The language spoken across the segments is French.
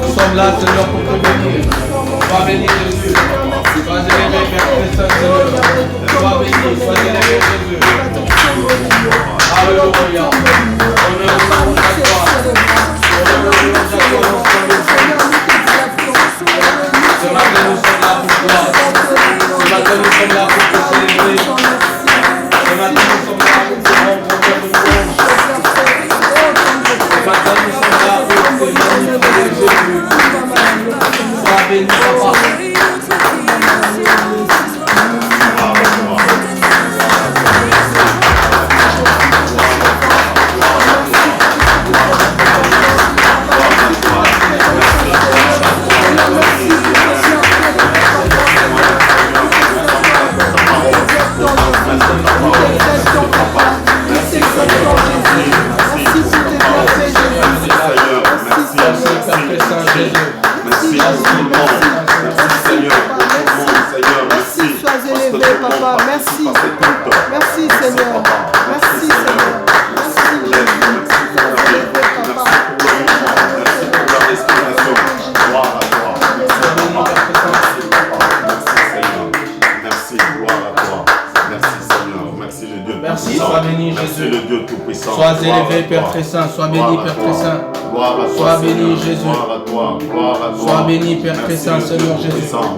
Nous sommes là, Seigneur, pour te bénir. Sois béni, Jésus. Sois élevé, Père Christ, Seigneur. Sois béni, sois élevé, Jésus. Alléluia. Honneur au nom de ta gloire. Honneur au nom de ta gloire. Ce matin, nous sommes là pour toi. Ce matin, nous sommes là pour te célébrer. Ce matin, nous sommes là pour te rendre de louange. Ce matin, nous sommes là pour te magnifier, Jésus. Sois béni, Papa. Sois élevé, Père très saint. Sois béni, Père très saint. Sois béni, Jésus. Sois béni, Père très saint, Seigneur Jésus. Sois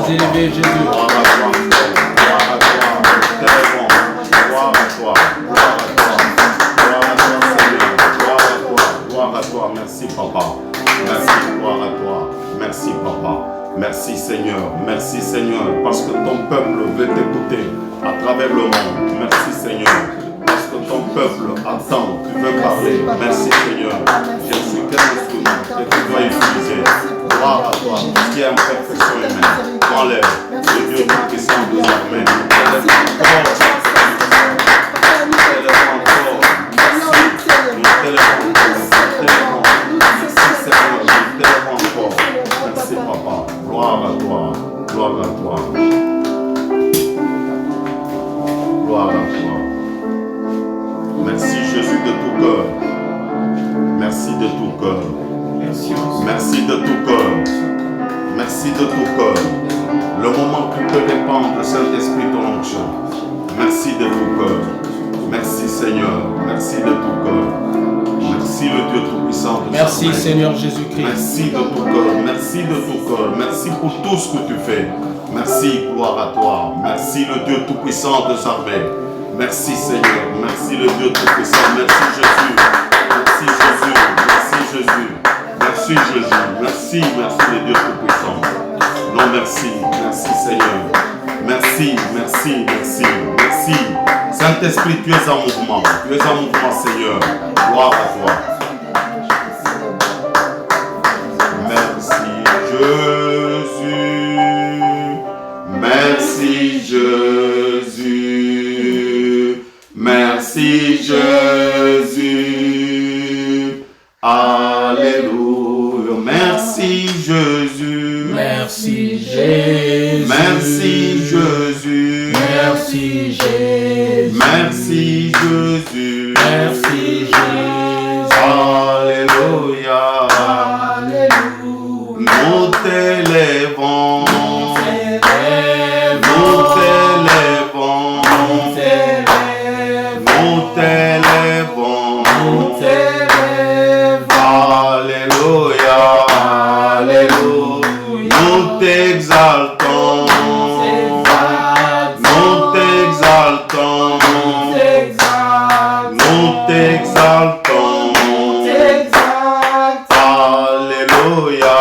élevé, Jésus. Merci, Papa. Merci, gloire à toi. Merci, Papa. Merci, Seigneur. Merci, Seigneur, parce que ton peuple veut t'écouter à travers le monde. Merci, Seigneur, parce que ton peuple attend, tu veux parler. Merci, Seigneur. Je suis quel instrument que tu dois utiliser. Gloire à toi, qui est en perfection humaine. Prends-l'air, le Dieu tout-puissant des armées. Merci, Papa. Gloire à toi. Gloire à toi. Gloire à toi. Merci, Jésus, de tout cœur. Merci de tout cœur. Merci de tout cœur. Merci de tout cœur. Le moment que tu peux répandre, Saint-Esprit, ton onction. Merci de tout cœur. Merci, Seigneur. Merci de tout cœur. Merci, le Dieu Tout-Puissant. Merci, Seigneur Jésus-Christ. Merci de tout cœur. Merci de tout cœur. Merci pour tout ce que tu fais. Merci, gloire à toi. Merci, le Dieu Tout-Puissant des armées. Merci, Seigneur. Merci, le Dieu Tout-Puissant. Merci, Jésus. Merci, Jésus. Merci, Jésus. Merci, Jésus. Merci, merci, le Dieu Tout-Puissant. Non, merci. Merci, Seigneur. Merci, merci, merci, merci. Saint-Esprit, tu es en mouvement. Tu es en mouvement, Seigneur. Gloire à toi. Merci, Jésus. Merci, Jésus. Merci, Jésus. Alléluia. Merci, Jésus. Merci, Jésus. Merci, Jésus. Merci, Jésus. Merci, Jésus. Merci, Jésus. Alléluia. Alléluia. Nous t'élèvons. Alléluia. Nous t'exaltons. Nous t'exaltons. Nous t'exaltons. Alléluia.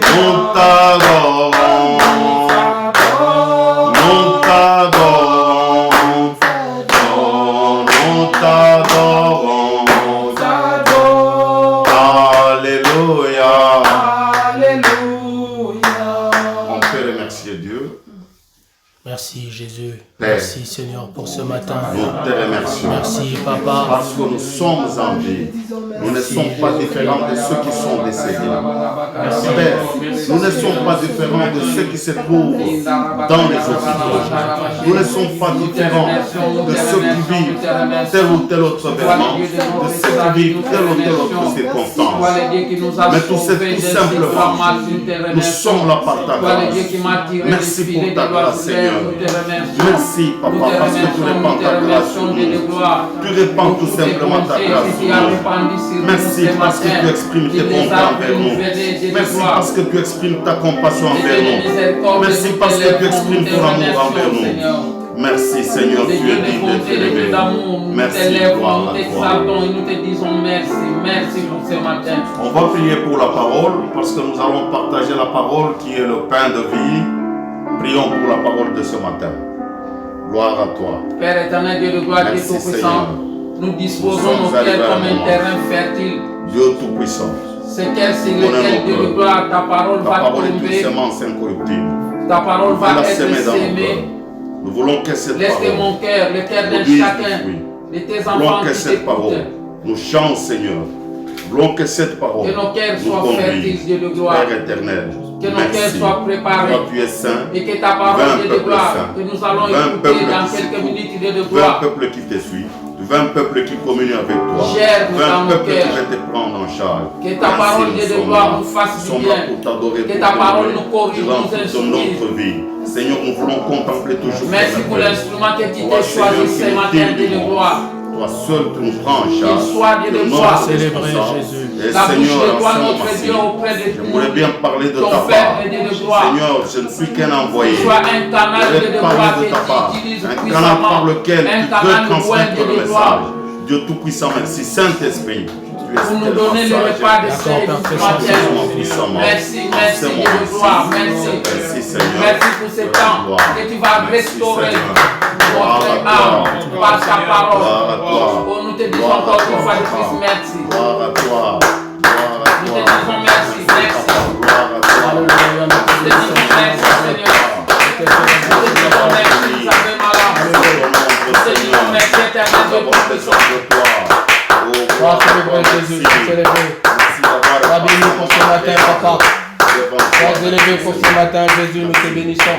Nous t'adorons. Nous t'adorons. Nous t'adorons. Alléluia. On peut remercier Dieu. Merci, Jésus. Père, Merci Seigneur pour ce matin. Nous te remercions. Merci Papa. Parce que nous sommes en vie. Nous ne sommes pas différents de ceux qui sont décédés. Père, nous ne sommes pas différents de ceux qui se trouvent dans les hôpitaux. Nous ne sommes pas différents de ceux qui vivent tel ou tel autre événement, de ceux qui vivent telle ou telle autre circonstance. Mais tout simplement, nous sommes là par ta grâce. Merci pour ta grâce, Seigneur. Merci, Papa, parce que tu répands ta grâce sur nous. Tu répands tout simplement ta grâce sur nous. Merci parce que tu exprimes tes bontés envers nous. Merci parce que tu exprimes ta compassion envers nous. Merci parce que tu exprimes ton amour envers nous. Merci Seigneur, tu es digne d'être élevé. Merci, gloire à toi. Nous te disons merci, merci pour ce matin. On va prier pour la parole parce que nous allons partager la parole qui est le pain de vie. Prions pour la parole de ce matin. Gloire à toi. Père éternel, Dieu de gloire, Dieu tout-puissant, nous disposons nos cœurs comme un terrain fertile. Dieu tout-puissant. C'est quel sur lequel, Dieu de gloire, ta parole va tomber. Ta parole va être sémée. Nous voulons que cette laisse parole, que mon cœur, le cœur de chacun de tes enfants que cette parole nous change, Seigneur. Nous voulons que cette parole que nos cœurs soient fertiles, Dieu de gloire. Père éternel, que nos cœurs soient préparés. Toi, tu es saint. Et que ta parole, Dieu de gloire, que nous allons écouter dans quelques minutes, Dieu de gloire. 20 peuples qui te suivent. 20 peuples qui communient avec toi. 20 peuples qui vont te prendre en charge. Que ta parole, Dieu de gloire, nous fasse du bien. Que ta parole nous corrige, nous instruise. Seigneur, nous voulons contempler toujours. Merci pour l'instrument que tu t'es choisi ce matin, Dieu de gloire. Toi seul, tu nous prends en charge. Qu'il soit, Dieu de gloire, célébrer Jésus. Et la bouche Seigneur, de toi, notre Dieu, auprès de nous. j'aimerais bien parler de ta part. Seigneur, je ne suis qu'un envoyé. Sois un canal de gloire de ta part. que tu utilises Un canal par lequel tu peux transmettre le message. Dieu Tout-Puissant, merci. Saint-Esprit, pour nous donner le repas de ce matin. Merci, merci Dieu de gloire. Merci. Merci pour ce temps que tu vas restaurer notre âme par ta parole. Oh, nous te disons encore une fois de plus merci. Gloire à toi. Nous te disons merci. Alléluia. Nous te disons merci, Seigneur. Nous te disons merci, ça fait malade. Nous te disons merci, éternel Dieu tout-puissant. Sois célébré Jésus, célébré. Sois béni pour ce matin, Papa. Sois élevé pour ce matin, Jésus, nous te bénissons.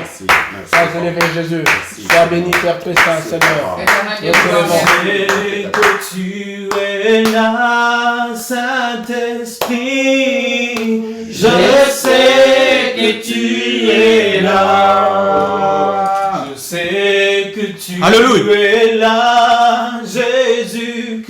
Sois élevé, Jésus. Sois béni, Père Très-Saint, Seigneur. Je sais que tu es là, Saint-Esprit. Je sais que tu es là. Je sais que tu es là, Jésus-Christ.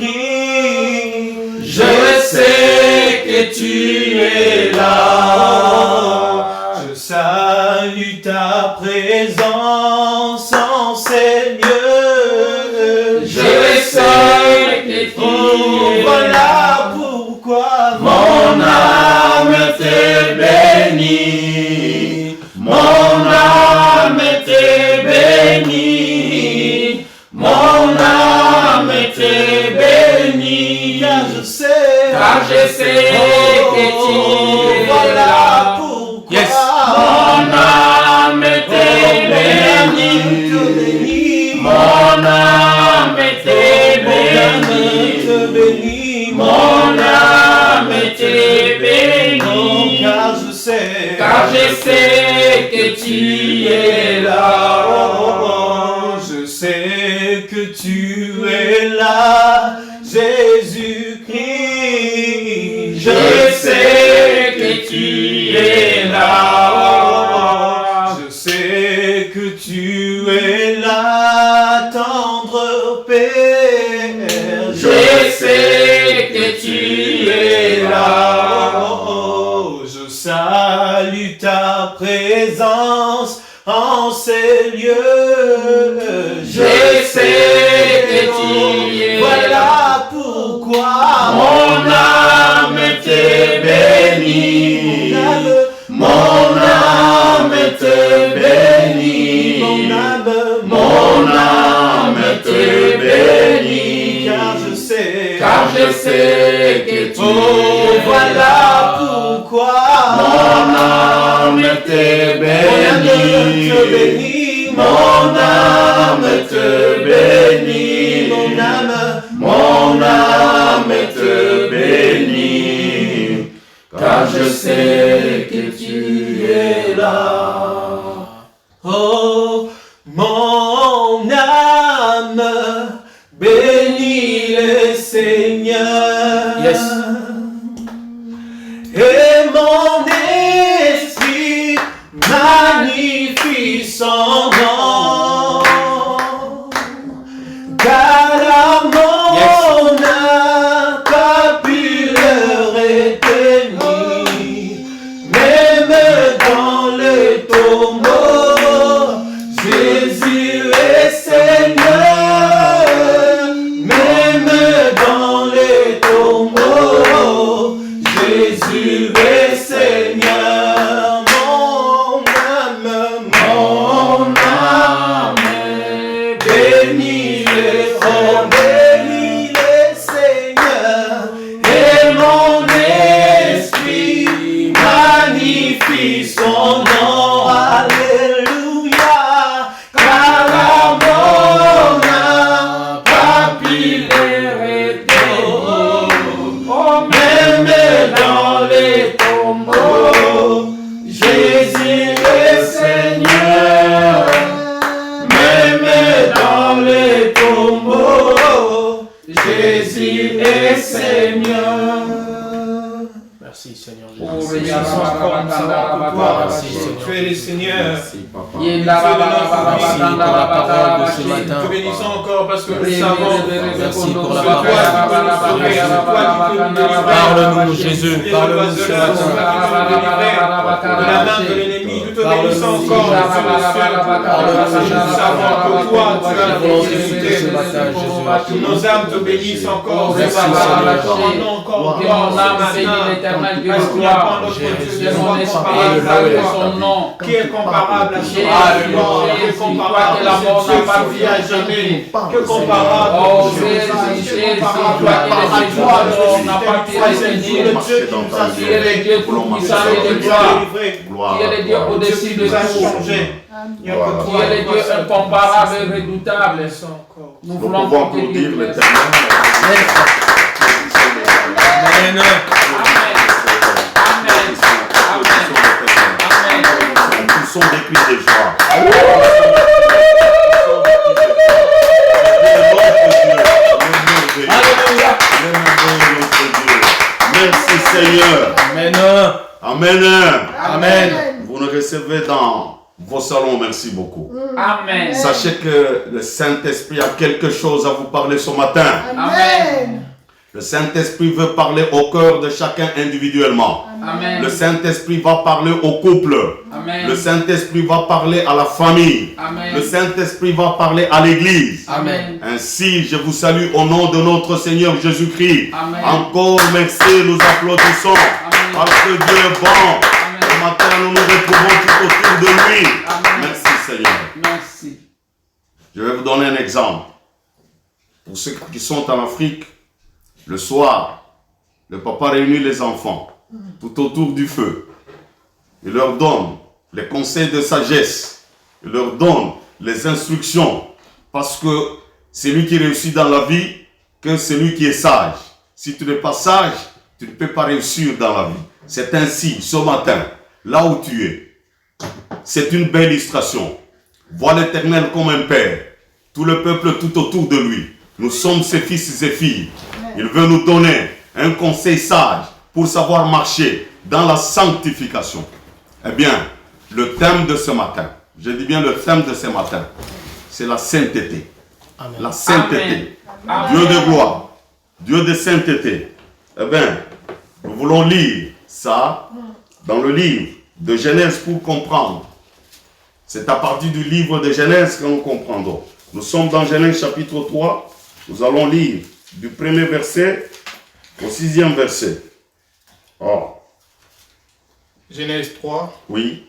Je sais que tu es là. Je salue ta présence en ces lieux. Je sais que tu es là. Voilà pourquoi mon âme te bénit. Mon âme te bénit. Mon âme te bénit. Car je sais que tu es là. Pourquoi mon âme te bénit. Mon âme te bénit. Mon âme te bénit. Car je sais que tu es là. Je sais que tu es là, Jésus-Christ. Je sais que tu es là. Je sais que tu es là, tendre Père. Je sais que tu es là. Je salue ta présence en ces lieux. Je sais que tu es là. Voilà pourquoi mon âme te bénit. Mon âme te bénit. Mon âme te bénit. Car je sais que tu es voilà pourquoi mon âme te bénit. Mon âme te bénit, mon âme te bénit, car je sais que tu es là. Oh, mon âme bénit le Seigneur. Yes. Et mon esprit magnifie son nom. Car mon âme pas pu le retenir, même dans le tombeau, Jésus est Seigneur. Même dans le tombeau, Jésus est Seigneur. Mon âme bénit le Seigneur, et mon esprit magnifie son nom. Alléluia, car mon âme pas pu le retenir. Oh, même dans les tombeaux, Jésus est Seigneur. Même dans les tombeaux, Jésus est Seigneur. Merci Seigneur Merci Jésus. Seigneur. Tu es le Seigneur. Merci, papa. Merci pour la parole de ce matin. Te bénissons encore parce que nous savons Merci pour la que toi, parole. Parle-nous Jésus, parle-nous ce matin. de la main de l'ennemi. Nous te bénissons encore. Nous savons que toi, tu as ressuscité. Que nos âmes te bénissent encore. Que mon âme bénit l'éternel Dieu de gloire. Que mon esprit exalte son nom. Qui est comparable à Jésus, qui est comparable que la mort n'a pas vie à jamais. Que comparable Oh Jésus, toi qui es le Jésus, on n'a pas pu retenir. Tu es le Dieu tout-puissant et de gloire. Tu es le Dieu au-dessus de tout. Tu es le Dieu incomparable et redoutable. Nous voulons pouvons que tu applaudir nous l'Éternel. Amen. Tous sont des cris de joie. Alléluia. Merci Seigneur. Amen. Amen. Amen. Vous nous recevez dans vos salons, merci beaucoup. Amen. Sachez que le Saint-Esprit a quelque chose à vous parler ce matin. Amen. Le Saint-Esprit veut parler au cœur de chacun individuellement. Amen. Le Saint-Esprit va parler au couple. Amen. Le Saint-Esprit va parler à la famille. Amen. Le Saint-Esprit va parler à l'Église. Amen. Ainsi, je vous salue au nom de notre Seigneur Jésus-Christ. Amen. Encore merci, nous applaudissons. Amen. Parce que Dieu est bon. Ce matin, nous nous retrouvons tout autour de lui. Amen. Merci Seigneur. Merci. Je vais vous donner un exemple. Pour ceux qui sont en Afrique, le soir, le papa réunit les enfants tout autour du feu. Il leur donne les conseils de sagesse. Il leur donne les instructions. Parce que c'est lui qui réussit dans la vie que celui qui est sage. Si tu n'es pas sage, tu ne peux pas réussir dans la vie. C'est ainsi, ce matin, là où tu es. C'est une belle illustration. Vois l'Éternel comme un père. Tout le peuple tout autour de lui. Nous sommes ses fils et filles. Il veut nous donner un conseil sage pour savoir marcher dans la sanctification. Eh bien, le thème de ce matin, je dis bien le thème de ce matin, c'est la sainteté. Amen. La sainteté. Amen. Dieu de gloire, Dieu de sainteté. Eh bien, nous voulons lire ça dans le livre de Genèse pour comprendre. C'est à partir du livre de Genèse que nous comprendrons. Nous sommes dans Genèse chapitre 3. Nous allons lire du premier verset au 6e verset. Oh, Genèse 3, oui,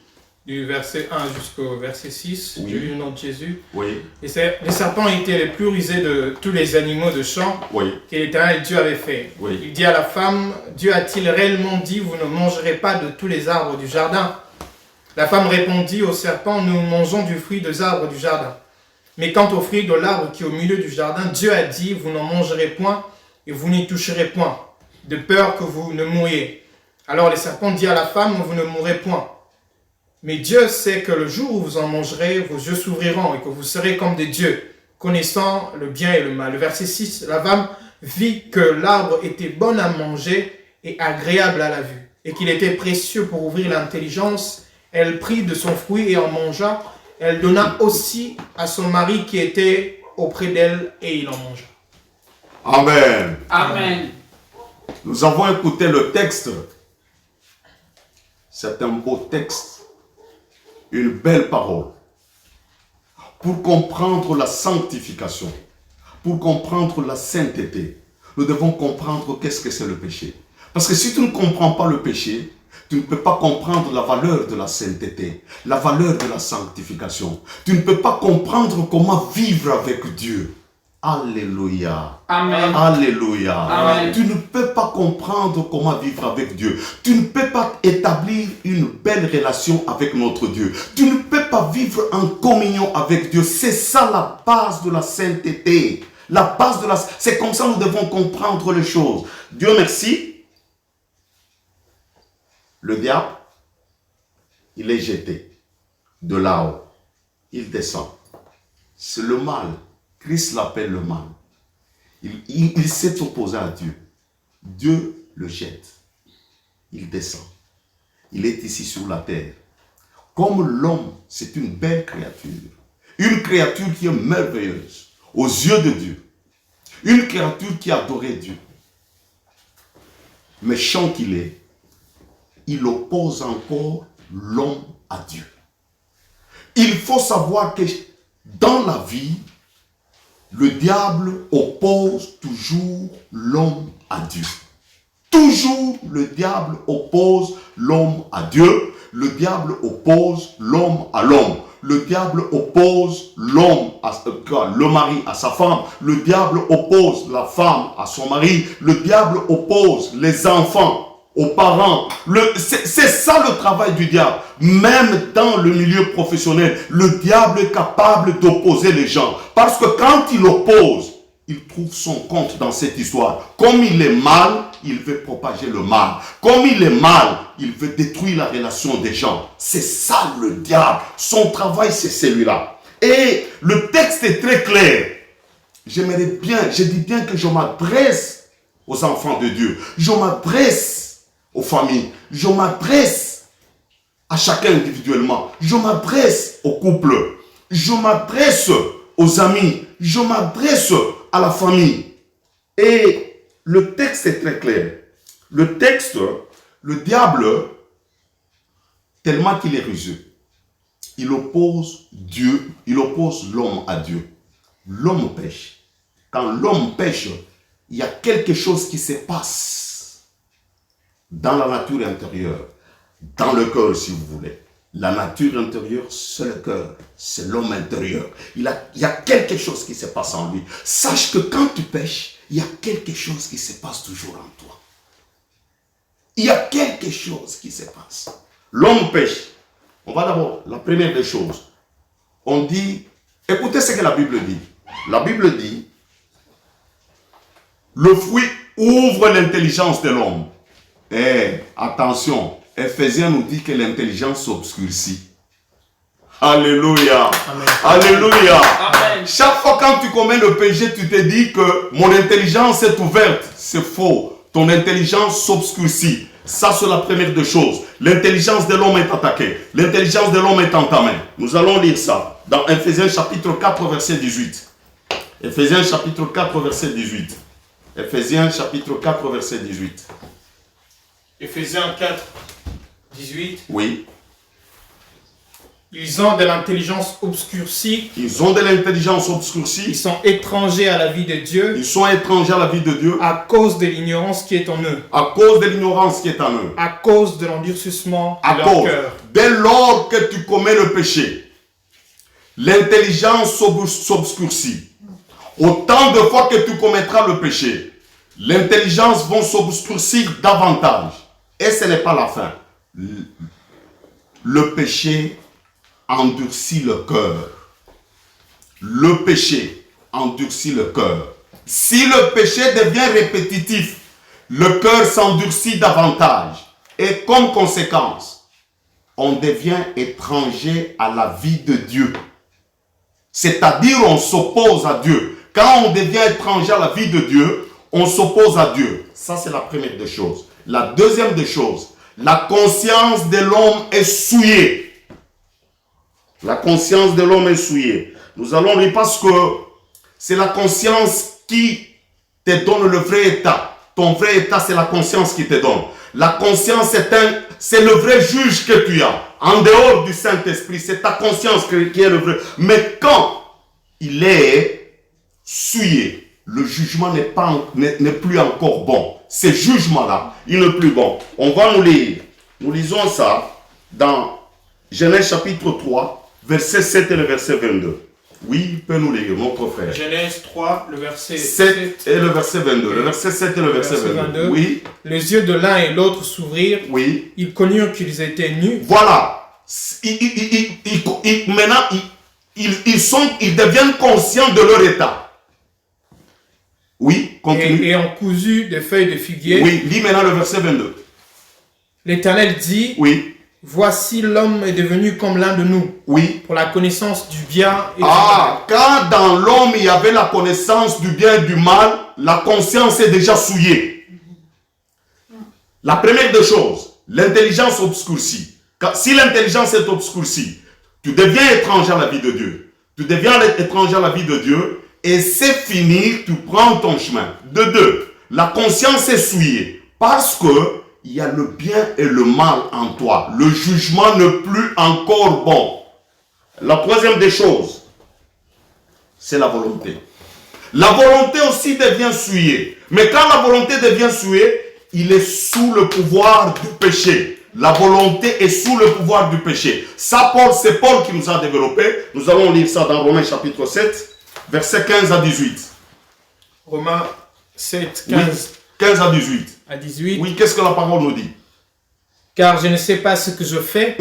du verset 1 jusqu'au verset 6, Oui. du nom de Jésus. oui, Les serpents étaient les plus rusés de tous les animaux de champ oui, que l'Éternel Dieu avait fait. Oui. Il dit à la femme, Dieu a-t-il réellement dit, vous ne mangerez pas de tous les arbres du jardin? La femme répondit au serpent, nous mangeons du fruit des arbres du jardin. Mais quant au fruit de l'arbre qui est au milieu du jardin, Dieu a dit, vous n'en mangerez point et vous n'y toucherez point, de peur que vous ne mouriez. Alors le serpent dit à la femme, vous ne mourrez point. Mais Dieu sait que le jour où vous en mangerez, vos yeux s'ouvriront et que vous serez comme des dieux, connaissant le bien et le mal. Le verset 6, la femme vit que l'arbre était bon à manger et agréable à la vue, et qu'il était précieux pour ouvrir l'intelligence. Elle prit de son fruit et en mangea. Elle donna aussi à son mari qui était auprès d'elle et il en mangea. Amen. Amen. Nous avons écouté le texte. C'est un beau texte. Une belle parole. Pour comprendre la sanctification, pour comprendre la sainteté, nous devons comprendre qu'est-ce que c'est le péché. Parce que si tu ne comprends pas le péché, tu ne peux pas comprendre la valeur de la sainteté, la valeur de la sanctification. Tu ne peux pas comprendre comment vivre avec Dieu. Alléluia. Amen. Alléluia. Amen. Tu ne peux pas comprendre comment vivre avec Dieu. Tu ne peux pas établir une belle relation avec notre Dieu. Tu ne peux pas vivre en communion avec Dieu. C'est ça la base de la sainteté. La base de la... C'est comme ça que nous devons comprendre les choses. Dieu merci. Le diable, il est jeté de là-haut. Il descend. C'est le mal. Christ l'appelle le mal. Il s'est opposé à Dieu. Dieu le jette. Il descend. Il est ici sur la terre. Comme l'homme, c'est une belle créature. Une créature qui est merveilleuse aux yeux de Dieu. Une créature qui adorait Dieu. Méchant qu'il est, il oppose encore l'homme à Dieu. Il faut savoir que dans la vie, le diable oppose toujours l'homme à Dieu. Toujours le diable oppose l'homme à Dieu. Le diable oppose l'homme à l'homme. Le diable oppose l'homme à le mari à sa femme. Le diable oppose la femme à son mari. Le diable oppose les enfants aux parents. C'est ça le travail du diable. Même dans le milieu professionnel, le diable est capable d'opposer les gens. Parce que quand il oppose, il trouve son compte dans cette histoire. Comme il est mal, il veut propager le mal. Comme il est mal, il veut détruire la relation des gens. C'est ça le diable. Son travail, c'est celui-là. Et le texte est très clair. J'aimerais bien, je dis bien que je m'adresse aux enfants de Dieu. Je m'adresse aux familles. Je m'adresse à chacun individuellement. Je m'adresse au couple. Je m'adresse aux amis. Je m'adresse à la famille. Et le texte est très clair. Le texte, le diable, tellement qu'il est rusé, il oppose Dieu, il oppose l'homme à Dieu. L'homme pêche. Quand l'homme pêche, il y a quelque chose qui se passe dans la nature intérieure, dans le cœur si vous voulez. La nature intérieure, c'est le cœur, c'est l'homme intérieur. Il y a quelque chose qui se passe en lui. Sache que quand tu pêches, il y a quelque chose qui se passe toujours en toi. Il y a quelque chose qui se passe. L'homme pêche. On va d'abord, la première des choses, on dit, écoutez ce que la Bible dit. La Bible dit, le fruit ouvre l'intelligence de l'homme. Et attention, Éphésiens nous dit que l'intelligence s'obscurcit. Alléluia. Amen. Alléluia. Amen. Chaque fois quand tu commets le péché, tu te dis que mon intelligence est ouverte. C'est faux. Ton intelligence s'obscurcit. Ça, c'est la première des choses. L'intelligence de l'homme est attaquée. L'intelligence de l'homme est entamée. Nous allons lire ça dans Éphésiens chapitre 4, verset 18. Éphésiens chapitre 4, verset 18. Éphésiens chapitre 4, verset 18. Éphésiens 4, 18. Oui. Ils ont de l'intelligence obscurcie. Ils ont de l'intelligence obscurcie. Ils sont étrangers à la vie de Dieu. Ils sont étrangers à la vie de Dieu. À cause de l'ignorance qui est en eux. À cause de l'ignorance qui est en eux. À cause de l'endurcissement de leur cœur. Dès lors que tu commets le péché, l'intelligence s'obscurcit. Autant de fois que tu commettras le péché, l'intelligence va s'obscurcir davantage. Et ce n'est pas la fin. le péché endurcit le cœur. Le péché endurcit le cœur. Si le péché devient répétitif, le cœur s'endurcit davantage. Et comme conséquence, on devient étranger à la vie de Dieu. C'est-à-dire, on s'oppose à Dieu. Quand on devient étranger à la vie de Dieu, on s'oppose à Dieu. Ça, c'est la première des choses. La deuxième des choses, la conscience de l'homme est souillée. La conscience de l'homme est souillée. Nous allons lire parce que c'est la conscience qui te donne le vrai état. Ton vrai état, c'est la conscience qui te donne. La conscience, c'est le vrai juge que tu as. En dehors du Saint-Esprit, c'est ta conscience qui est le vrai. Mais quand il est souillé, le jugement n'est plus encore bon. Ce jugement-là, il n'est plus bon. On va nous lire. Nous lisons ça dans Genèse chapitre 3, verset 7 et le verset 22. Oui, peut nous lire, notre frère. Genèse 3, le verset 7 et le verset 22. Le verset 7 et le verset 22. Oui. Les yeux de l'un et l'autre s'ouvrirent. Oui. Ils connurent qu'ils étaient nus. Voilà. Maintenant, ils deviennent conscients de leur état. Oui, continue. Et ont cousu des feuilles de figuier. Oui, lis maintenant le verset 22. L'Éternel dit, oui. Voici l'homme est devenu comme l'un de nous. Oui. Pour la connaissance du bien et du mal. Quand dans l'homme il y avait la connaissance du bien et du mal, la conscience est déjà souillée. La première des choses, l'intelligence obscurcie. Si l'intelligence est obscurcie, tu deviens étranger à la vie de Dieu. Tu deviens étranger à la vie de Dieu et c'est fini, tu prends ton chemin. De deux, la conscience est souillée parce que il y a le bien et le mal en toi. Le jugement n'est plus encore bon. La troisième des choses, c'est la volonté. La volonté aussi devient souillée. Mais quand la volonté devient souillée, il est sous le pouvoir du péché. La volonté est sous le pouvoir du péché. Ça, c'est Paul qui nous a développé. Nous allons lire ça dans Romains chapitre 7, versets 15 à 18. Romains 7, 15. Oui, 15 à 18. À 18. Oui, qu'est-ce que la parole nous dit? Car je ne sais pas ce que je fais.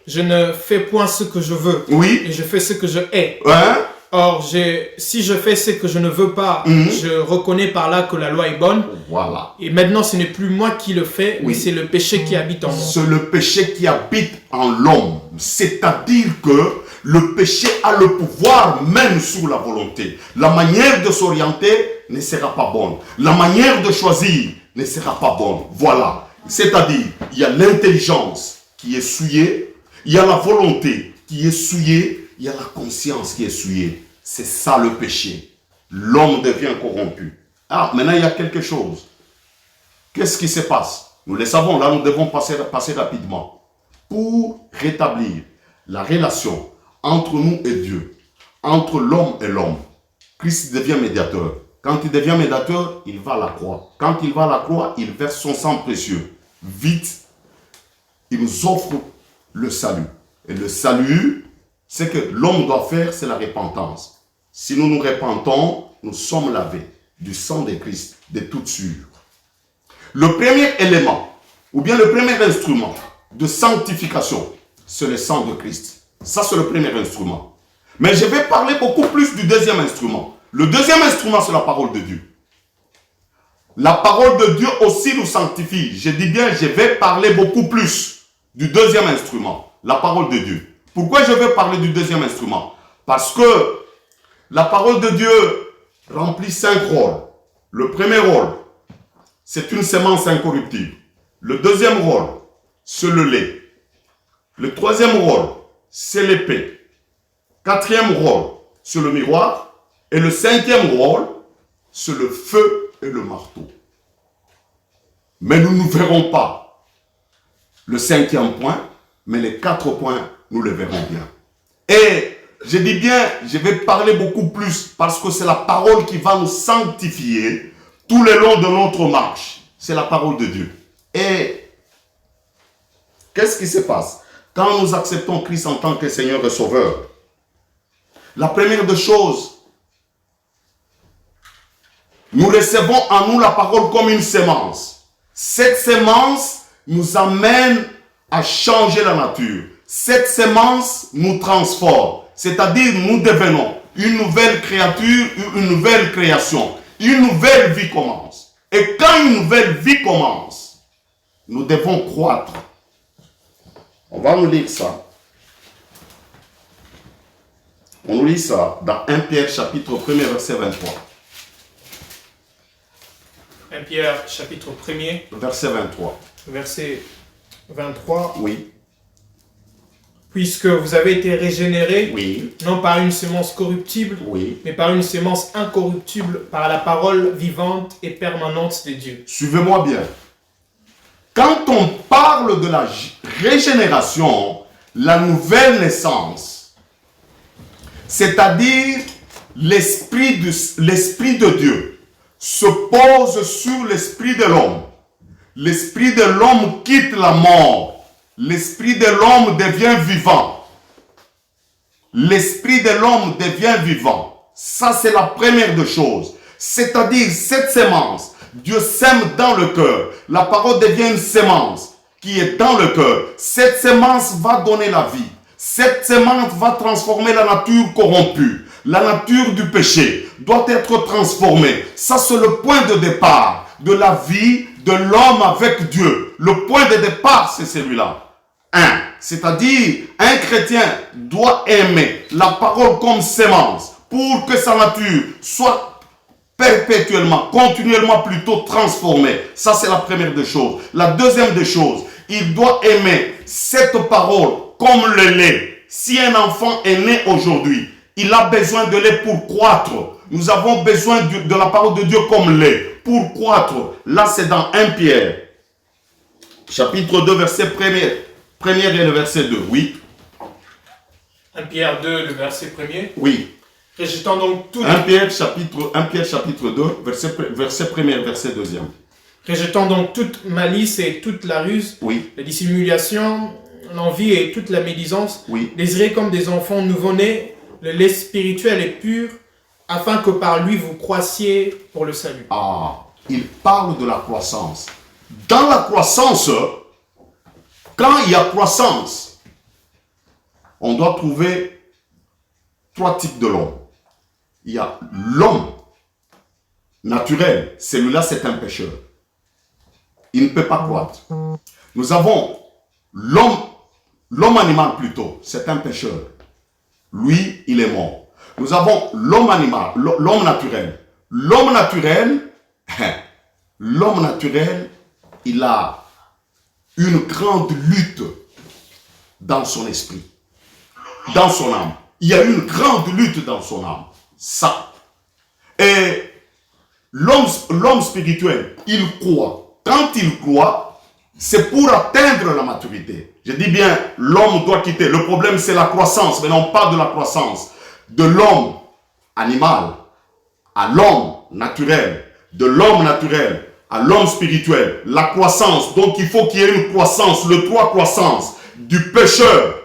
Je ne fais point ce que je veux. Oui. Et je fais ce que je hais. Hein? Or, si je fais ce que je ne veux pas, je reconnais par là que la loi est bonne. Voilà. Et maintenant, ce n'est plus moi qui le fais, mais c'est le péché qui habite en moi. C'est le péché qui habite en l'homme. C'est-à-dire que le péché a le pouvoir même sur la volonté. La manière de s'orienter ne sera pas bonne. La manière de choisir ne sera pas bonne. Voilà. C'est-à-dire, il y a l'intelligence qui est souillée, il y a la volonté qui est souillée, il y a la conscience qui est souillée. C'est ça le péché. L'homme devient corrompu. Ah, maintenant il y a quelque chose. Qu'est-ce qui se passe? Nous le savons, là nous devons passer rapidement. Pour rétablir la relation entre nous et Dieu, entre l'homme et l'homme, Christ devient médiateur. Quand il devient médiateur, il va à la croix. Quand il va à la croix, il verse son sang précieux. Vite, il nous offre le salut. Et le salut, ce que l'homme doit faire, c'est la repentance. Si nous nous repentons, nous sommes lavés du sang de Christ, de toute sûre. Le premier élément, ou bien le premier instrument de sanctification, c'est le sang de Christ. Ça, c'est le premier instrument. Mais je vais parler beaucoup plus du deuxième instrument. Le deuxième instrument, c'est la parole de Dieu. La parole de Dieu aussi nous sanctifie. Je dis bien, je vais parler beaucoup plus du deuxième instrument, la parole de Dieu. Pourquoi je vais parler du deuxième instrument? Parce que la parole de Dieu remplit 5 rôles. Le premier rôle, c'est une semence incorruptible. Le deuxième rôle, c'est le lait. Le troisième rôle, c'est l'épée. Quatrième rôle, c'est le miroir. Et le cinquième rôle, c'est le feu et le marteau. Mais nous ne verrons pas le cinquième point, mais les 4 points, nous les verrons bien. Et je dis bien, je vais parler beaucoup plus parce que c'est la parole qui va nous sanctifier tout le long de notre marche. C'est la parole de Dieu. Et qu'est-ce qui se passe quand nous acceptons Christ en tant que Seigneur et Sauveur? La première des choses, nous recevons en nous la parole comme une sémence. Cette sémence nous amène à changer la nature. cette sémence nous transforme. C'est-à-dire, nous devenons une nouvelle créature, une nouvelle création. Une nouvelle vie commence. Et quand une nouvelle vie commence, nous devons croître. On va nous lire ça. On nous lit ça dans 1 Pierre chapitre 1 verset 23. 1 Pierre chapitre 1er. Verset 23. Verset 23. Oui. Puisque vous avez été régénérés, Oui. non par une semence corruptible, Oui. mais par une semence incorruptible, par la parole vivante et permanente de Dieu. Suivez-moi bien. Quand on parle de la régénération, la nouvelle naissance, c'est-à-dire l'esprit de Dieu se pose sur l'esprit de l'homme. L'esprit de l'homme quitte la mort. L'esprit de l'homme devient vivant. L'esprit de l'homme devient vivant. Ça, c'est la première des choses. C'est-à-dire, cette sémence, Dieu sème dans le cœur. La parole devient une sémence qui est dans le cœur. Cette sémence va donner la vie. Cette sémence va transformer la nature corrompue. La nature du péché doit être transformée. Ça, c'est le point de départ de la vie de l'homme avec Dieu. Le point de départ, c'est celui-là. C'est-à-dire, un chrétien doit aimer la parole comme sémence pour que sa nature soit perpétuellement, continuellement plutôt transformée. Ça, c'est la première des choses. La deuxième des choses, il doit aimer cette parole comme le lait. Si un enfant est né aujourd'hui, il a besoin de lait pour croître. Nous avons besoin de la parole de Dieu comme lait pour croître. Là, c'est dans 1 Pierre, chapitre 2, verset 1er et le verset 2. Oui. 1 Pierre 2, le verset 1er. Oui. Rejetant donc toute... 1 Pierre chapitre 2, verset 1er, verset 2e. Rejetant donc toute malice et toute la ruse, Oui. la dissimulation, l'envie et toute la médisance, Oui. désirez comme des enfants nouveau-nés le lait spirituel et pur, afin que par lui vous croissiez pour le salut. Ah, il parle de la croissance. Dans la croissance, quand il y a croissance, on doit trouver 3 types de l'homme. Il y a l'homme naturel, celui-là c'est un pécheur. Il ne peut pas croître. Nous avons l'homme animal plutôt, c'est un pécheur. Lui, il est mort. Nous avons l'homme animal, l'homme naturel. L'homme naturel, il a une grande lutte dans son esprit, dans son âme. Il y a une grande lutte dans son âme. Ça. Et l'homme spirituel, il croit. Quand il croit, c'est pour atteindre la maturité. Je dis bien, l'homme doit quitter. Le problème, c'est la croissance. Mais non pas de la croissance. De l'homme animal à l'homme naturel. De l'homme naturel à l'homme spirituel. La croissance. Donc, il faut qu'il y ait une croissance. Le 3 croissances. Du pécheur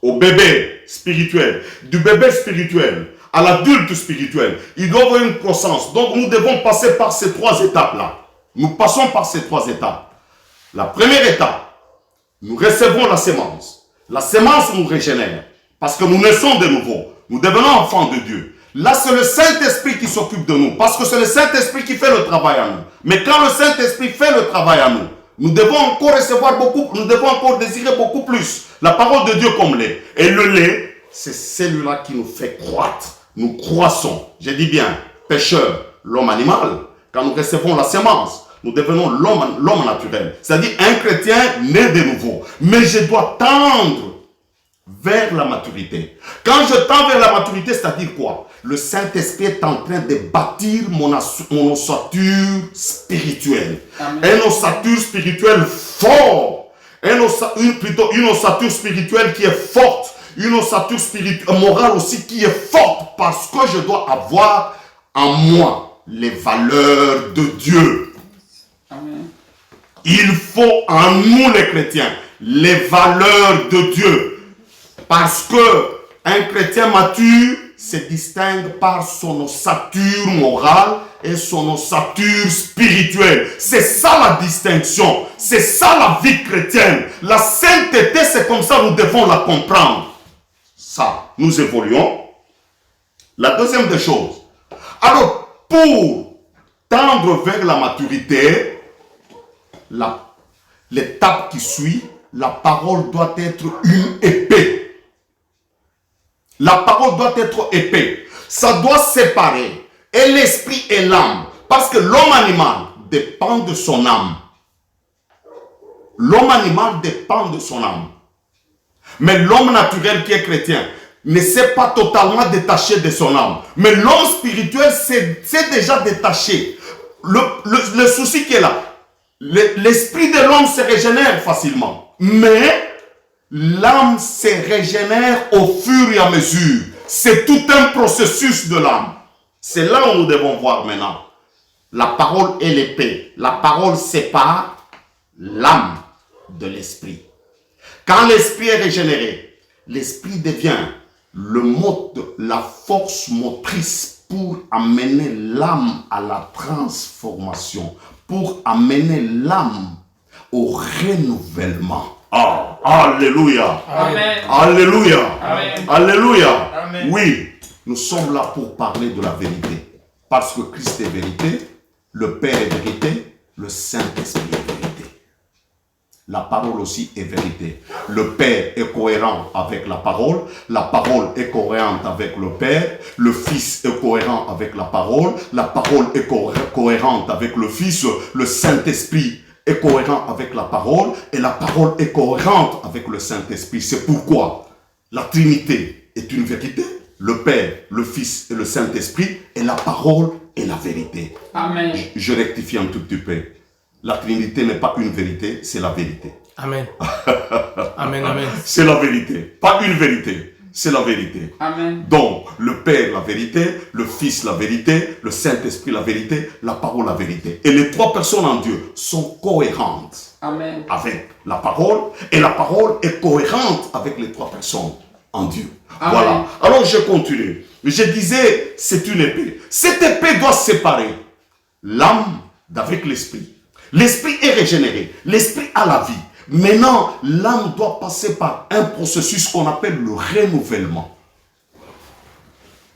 au bébé spirituel. Du bébé spirituel à l'adulte spirituel. Il doit y avoir une croissance. Donc, nous devons passer par ces 3 étapes-là. Nous passons par ces 3 étapes. La première étape, nous recevons la sémence. La sémence nous régénère. Parce que nous naissons de nouveau. Nous devenons enfants de Dieu. Là, c'est le Saint-Esprit qui s'occupe de nous. Parce que c'est le Saint-Esprit qui fait le travail à nous. Mais quand le Saint-Esprit fait le travail à nous, nous devons encore recevoir beaucoup, nous devons encore désirer beaucoup plus. La parole de Dieu comme lait. Et le lait, c'est celui-là qui nous fait croître. Nous croissons. Je dis bien, pécheur, l'homme animal. Quand nous recevons la sémence, nous devenons l'homme naturel. C'est-à-dire un chrétien né de nouveau. Mais je dois tendre vers la maturité. Quand je tends vers la maturité, c'est-à-dire quoi? Le Saint-Esprit est en train de bâtir mon ossature spirituelle. Une ossature spirituelle forte. Une ossature spirituelle qui est forte. Une ossature spirituelle, morale aussi qui est forte. Parce que je dois avoir en moi les valeurs de Dieu. Amen. Il faut en nous les chrétiens les valeurs de Dieu. Parce que un chrétien mature, se distingue par son ossature morale et son ossature spirituelle. C'est ça la distinction. C'est ça la vie chrétienne. La sainteté, c'est comme ça nous devons la comprendre. Ça, nous évoluons. La deuxième des choses. Alors, pour tendre vers la maturité, l'étape qui suit, la parole doit être une épée. La parole doit être épée. Ça doit séparer et l'esprit et l'âme. Parce que l'homme animal dépend de son âme. L'homme animal dépend de son âme. Mais l'homme naturel qui est chrétien ne s'est pas totalement détaché de son âme. Mais l'homme spirituel s'est déjà détaché. Le souci qui est là, l'esprit de l'homme se régénère facilement. Mais l'âme se régénère au fur et à mesure. C'est tout un processus de l'âme. C'est là où nous devons voir maintenant. La parole et l'épée. La parole sépare l'âme de l'esprit. Quand l'esprit est régénéré, l'esprit devient le mode, la force motrice pour amener l'âme à la transformation, pour amener l'âme au renouvellement. Ah, alléluia. Amen. Alléluia. Amen. Alléluia. Amen. Oui, nous sommes là pour parler de la vérité. Parce que Christ est vérité, le Père est vérité, le Saint-Esprit est vérité. La parole aussi est vérité. Le Père est cohérent avec la parole est cohérente avec le Père, le Fils est cohérent avec la parole est cohérente avec le Fils, le Saint-Esprit est cohérent avec la parole et la parole est cohérente avec le Saint-Esprit. C'est pourquoi la Trinité est une vérité, le Père, le Fils et le Saint-Esprit et la parole est la vérité. Amen. Je rectifie un tout petit peu. La Trinité n'est pas une vérité, c'est la vérité. Amen. Amen, amen. C'est la vérité, pas une vérité, c'est la vérité. Amen. Donc, le Père, la vérité, le Fils, la vérité, le Saint-Esprit, la vérité, la parole, la vérité. Et les trois personnes en Dieu sont cohérentes Amen. avec la parole et la parole est cohérente avec les trois personnes en Dieu. Amen. Voilà. Alors, je continue. Je disais, c'est une épée. Cette épée doit séparer l'âme d'avec l'esprit. L'esprit est régénéré. L'esprit a la vie. Maintenant, l'âme doit passer par un processus qu'on appelle le renouvellement.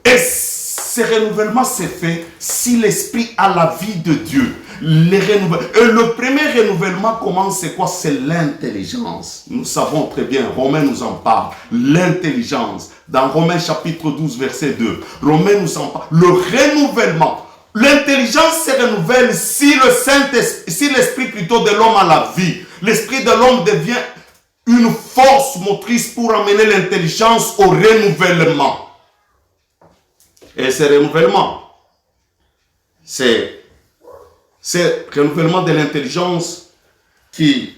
Et ce renouvellement s'est fait si l'esprit a la vie de Dieu. Et le premier renouvellement commence, c'est quoi? C'est l'intelligence. Nous savons très bien, Romains nous en parle. L'intelligence. Dans Romains chapitre 12, verset 2. Romains nous en parle. Le renouvellement. L'intelligence se renouvelle si l'esprit plutôt de l'homme a la vie. L'esprit de l'homme devient une force motrice pour amener l'intelligence au renouvellement. Et ce renouvellement, c'est renouvellement de l'intelligence qui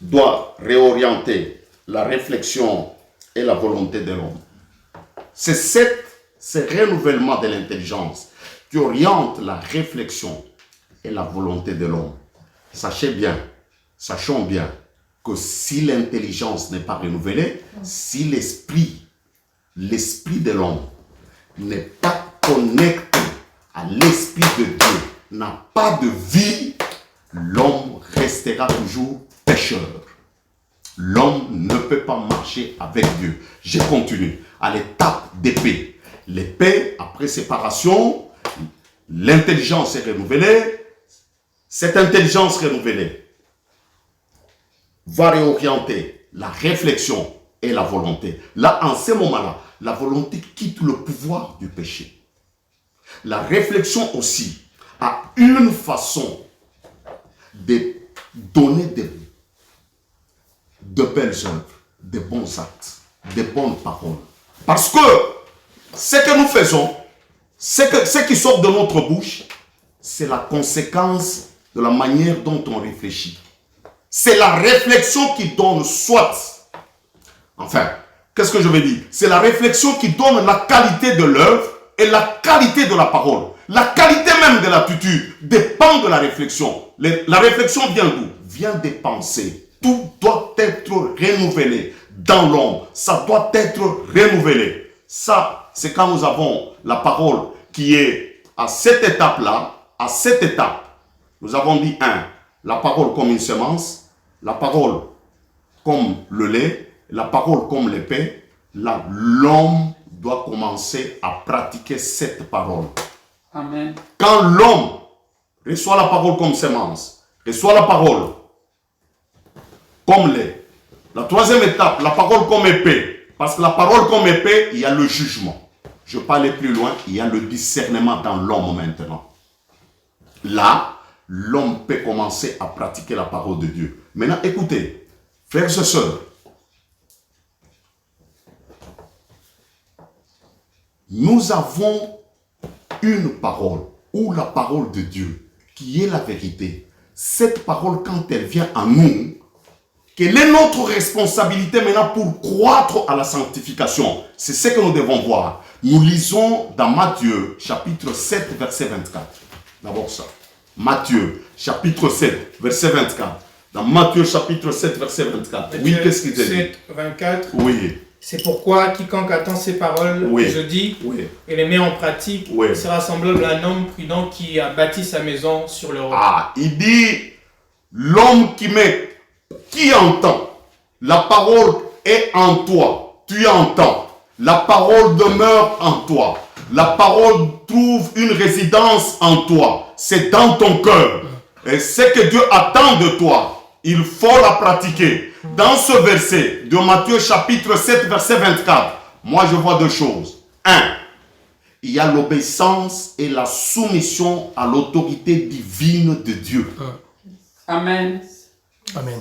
doit réorienter la réflexion et la volonté de l'homme. C'est ce renouvellement de l'intelligence qui oriente la réflexion et la volonté de l'homme. Sachons bien que si l'intelligence n'est pas renouvelée, si l'esprit de l'homme n'est pas connecté à l'esprit de Dieu, n'a pas de vie, l'homme restera toujours pécheur. L'homme ne peut pas marcher avec Dieu. Je continue à l'étape d'épée. L'épée, après séparation, l'intelligence est renouvelée. Cette intelligence renouvelée va réorienter la réflexion et la volonté. Là, en ce moment-là, la volonté quitte le pouvoir du péché. La réflexion aussi a une façon de donner de belles œuvres, de bons actes, de bonnes paroles. Parce que ce que nous faisons, ce qui sort de notre bouche, c'est la conséquence de la manière dont on réfléchit. C'est la réflexion qui donne qu'est-ce que je veux dire? C'est la réflexion qui donne la qualité de l'œuvre et la qualité de la parole. La qualité même de l'attitude dépend de la réflexion. La réflexion vient d'où? Vient des pensées. Tout doit être renouvelé dans l'homme. Ça doit être renouvelé. Ça, c'est quand nous avons la parole qui est à cette étape-là, à cette étape. Nous avons dit la parole comme une semence, la parole comme le lait, la parole comme l'épée. Là, l'homme doit commencer à pratiquer cette parole. Amen. Quand l'homme reçoit la parole comme semence, reçoit la parole comme lait, la troisième étape, la parole comme épée. Parce que la parole comme épée, il y a le jugement. Je peux aller plus loin, il y a le discernement dans l'homme maintenant. Là, l'homme peut commencer à pratiquer la parole de Dieu. Maintenant, écoutez, frères et sœurs, nous avons une parole, ou la parole de Dieu, qui est la vérité. Cette parole, quand elle vient à nous, quelle est notre responsabilité maintenant pour croître à la sanctification? C'est ce que nous devons voir. Nous lisons dans Matthieu, chapitre 7, verset 24. D'abord ça. Matthieu, chapitre 7, verset 24. Dans Matthieu, chapitre 7, verset 24. Matthieu, oui, qu'est-ce qu'il dit? 7, 24. Oui. C'est pourquoi quiconque attend ces paroles que je dis et les met en pratique sera semblable à un homme prudent qui a bâti sa maison sur le roc. Ah, il dit, l'homme qui entend, la parole est en toi, tu entends, la parole demeure en toi, la parole trouve une résidence en toi, c'est dans ton cœur. Et ce que Dieu attend de toi, il faut la pratiquer. Dans ce verset de Matthieu chapitre 7 verset 24, moi je vois deux choses. Il y a l'obéissance et la soumission à l'autorité divine de Dieu. Amen. Amen.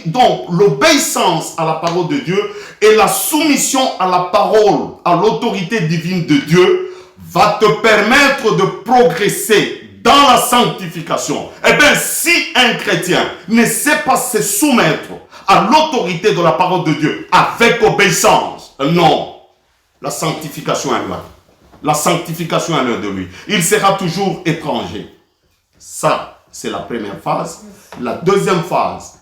Donc, l'obéissance à la parole de Dieu et la soumission à la parole, à l'autorité divine de Dieu va te permettre de progresser dans la sanctification. Eh bien, si un chrétien ne sait pas se soumettre à l'autorité de la parole de Dieu avec obéissance, non, la sanctification est loin. La sanctification est loin de lui. Il sera toujours étranger. Ça, c'est la première phase. La deuxième phase,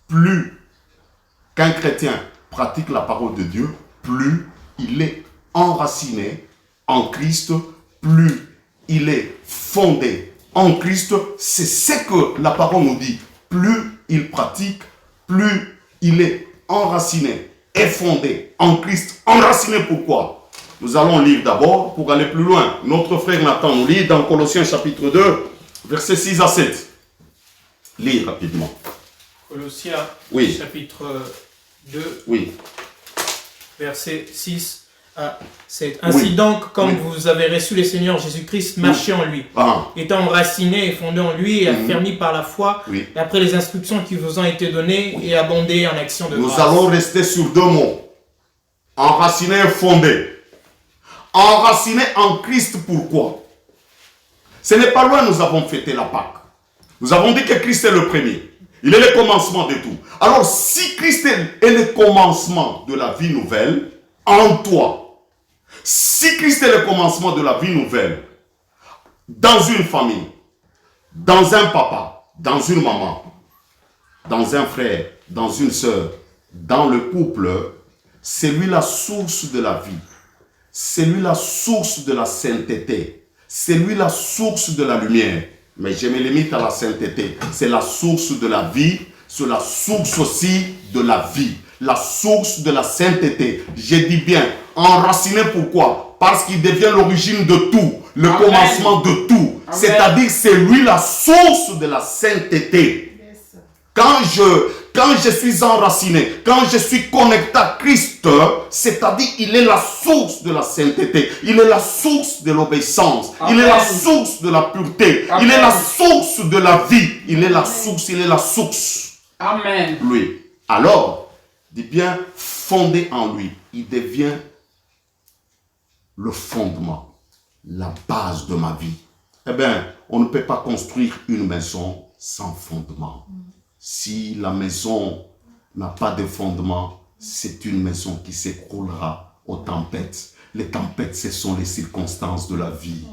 plus qu'un chrétien pratique la parole de Dieu, plus il est enraciné en Christ, plus il est fondé en Christ. C'est ce que la parole nous dit. Plus il pratique, plus il est enraciné et fondé en Christ. Enraciné pourquoi? Nous allons lire d'abord pour aller plus loin. Notre frère Nathan nous lit dans Colossiens chapitre 2, versets 6 à 7. Lis rapidement. Colossiens chapitre 2, verset 6 à 7. Ainsi donc, comme vous avez reçu le Seigneur Jésus-Christ, marchez en lui, étant enraciné et fondé en lui et affermi par la foi, et après les instructions qui vous ont été données, et abondé en action de grâce. Nous allons rester sur deux mots. Enraciné et fondé. Enraciné en Christ, pourquoi? Ce n'est pas loin, nous avons fêté la Pâque. Nous avons dit que Christ est le premier. Il est le commencement de tout. Alors, si Christ est le commencement de la vie nouvelle, en toi, si Christ est le commencement de la vie nouvelle, dans une famille, dans un papa, dans une maman, dans un frère, dans une sœur, dans le couple, c'est lui la source de la vie. C'est lui la source de la sainteté. C'est lui la source de la lumière. Mais je me limite à la sainteté. C'est la source de la vie. C'est la source aussi de la vie. La source de la sainteté. Je dis bien, enraciné pourquoi? Parce qu'il devient l'origine de tout. Le commencement de tout. C'est-à-dire c'est lui la source de la sainteté. Quand je suis enraciné, quand je suis connecté à Christ, c'est-à-dire il est la source de la sainteté, il est la source de l'obéissance, il est la source de la pureté, il est la source de la vie, il est la source. Amen. Lui. Alors, dis bien, fondé en lui, il devient le fondement, la base de ma vie. Eh bien, on ne peut pas construire une maison sans fondement. Si la maison n'a pas de fondement, c'est une maison qui s'écroulera aux tempêtes. Les tempêtes, ce sont les circonstances de la vie.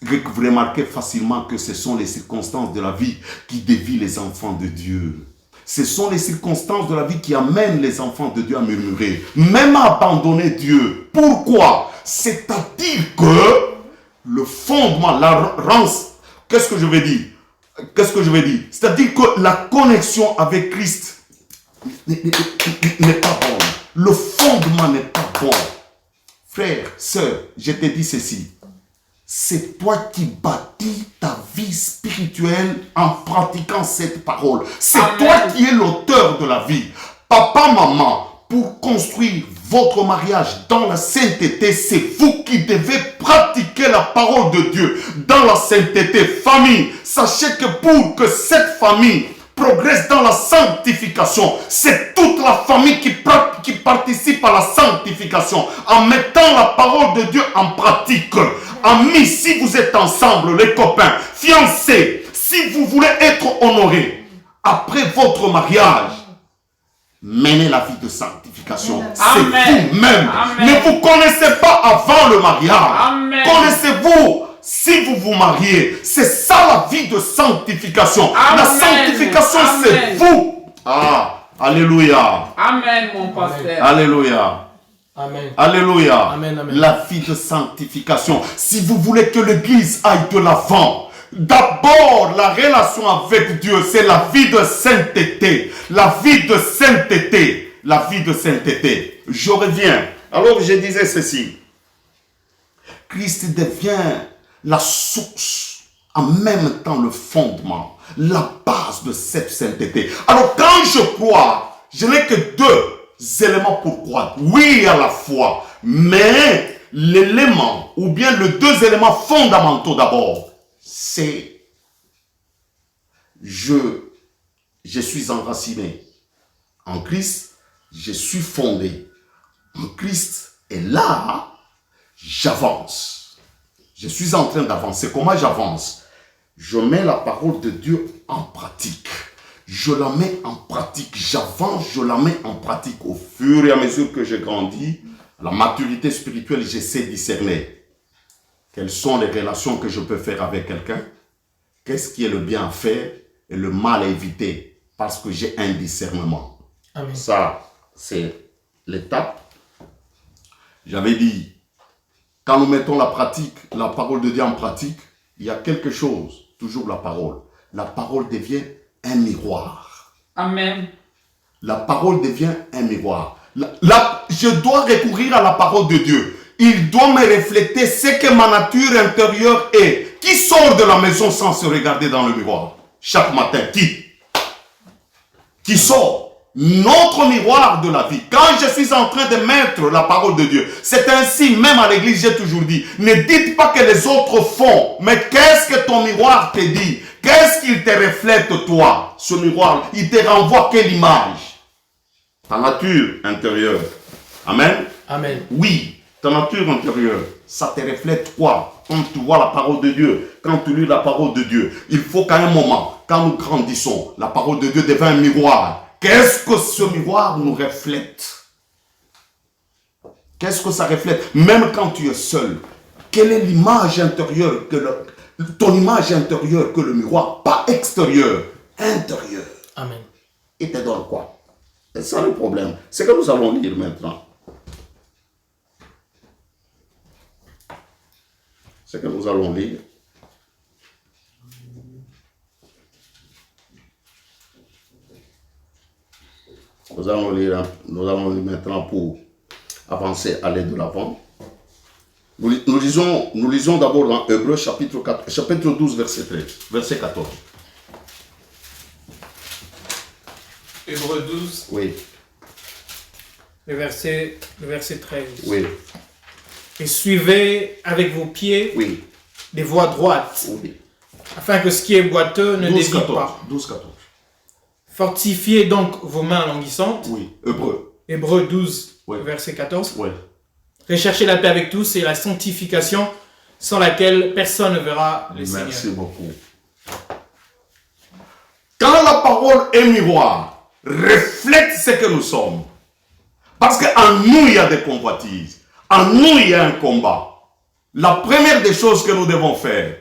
Vous remarquez facilement que ce sont les circonstances de la vie qui dévient les enfants de Dieu. Ce sont les circonstances de la vie qui amènent les enfants de Dieu à murmurer, même à abandonner Dieu. Pourquoi? C'est-à-dire que le fondement, qu'est-ce que je veux dire? C'est-à-dire que la connexion avec Christ n'est pas bonne. Le fondement n'est pas bon. Frère, sœur, je te dis ceci. C'est toi qui bâtis ta vie spirituelle en pratiquant cette parole. C'est toi qui es l'auteur de la vie. Papa, maman, pour construire votre mariage dans la sainteté, c'est vous qui devez pratiquer la parole de Dieu dans la sainteté. Famille, sachez que pour que cette famille progresse dans la sanctification, c'est toute la famille qui participe à la sanctification en mettant la parole de Dieu en pratique. Amis, si vous êtes ensemble, les copains, fiancés, si vous voulez être honorés après votre mariage, menez la vie de sanctification. C'est vous-même. Ne vous connaissez pas avant le mariage. Connaissez-vous si vous vous mariez. C'est ça la vie de sanctification. La sanctification, c'est vous. Ah, alléluia. Amen, mon pasteur. Alléluia. Amen. Alléluia. Amen, amen. La vie de sanctification. Si vous voulez que l'église aille de l'avant, d'abord, la relation avec Dieu, c'est la vie de sainteté. La vie de sainteté. La vie de sainteté. Je reviens. Alors, je disais ceci. Christ devient la source, en même temps le fondement, la base de cette sainteté. Alors, quand je crois, je n'ai que deux éléments pour croire. Oui, à la foi. Mais l'élément, ou bien les deux éléments fondamentaux d'abord, c'est je suis enraciné en Christ, je suis fondé en Christ, et là, j'avance. Je suis en train d'avancer. Comment j'avance? Je mets la parole de Dieu en pratique. Je la mets en pratique. J'avance, je la mets en pratique. Au fur et à mesure que je grandis, la maturité spirituelle, j'essaie de discerner. Quelles sont les relations que je peux faire avec quelqu'un? Qu'est-ce qui est le bien à faire et le mal à éviter? Parce que j'ai un discernement. Amen. Ça, c'est l'étape. J'avais dit, quand nous mettons la parole de Dieu en pratique, il y a quelque chose, toujours la parole. La parole devient un miroir. Amen. La parole devient un miroir. Je dois recourir à la parole de Dieu. Il doit me refléter ce que ma nature intérieure est. Qui sort de la maison sans se regarder dans le miroir? Chaque matin, qui sort? Notre miroir de la vie. Quand je suis en train de mettre la parole de Dieu, c'est ainsi, même à l'église, j'ai toujours dit, ne dites pas que les autres font, mais qu'est-ce que ton miroir te dit? Qu'est-ce qu'il te reflète toi? Ce miroir, il te renvoie quelle image? Ta nature intérieure. Amen? Amen. Oui, ta nature intérieure, ça te reflète quoi? Quand tu vois la parole de Dieu, quand tu lis la parole de Dieu, il faut qu'à un moment, quand nous grandissons, la parole de Dieu devient un miroir. Qu'est-ce que ce miroir nous reflète? Qu'est-ce que ça reflète? Même quand tu es seul, quelle est l'image intérieure ton image intérieure que le miroir? Pas extérieur, intérieur. Amen. Il te donne quoi? C'est ça le problème. C'est que nous allons lire maintenant. C'est que nous allons lire. Nous allons lire maintenant pour avancer, aller de l'avant. Nous lisons d'abord dans Hébreux chapitre 12, verset 13, verset 14. Hébreux 12. Oui. Le verset 13. Oui. Et suivez avec vos pieds Oui. des voies droites, Oui. afin que ce qui est boiteux ne dévie pas. 12, 14. Fortifiez donc vos mains languissantes. Oui. Hébreux. Hébreux 12, Oui. verset 14. Oui. Recherchez la paix avec tous et la sanctification sans laquelle personne ne verra le Seigneur. Merci beaucoup. Quand la parole est miroir, reflète ce que nous sommes. Parce qu'en nous, il y a des convoitises. En nous, il y a un combat. La première des choses que nous devons faire,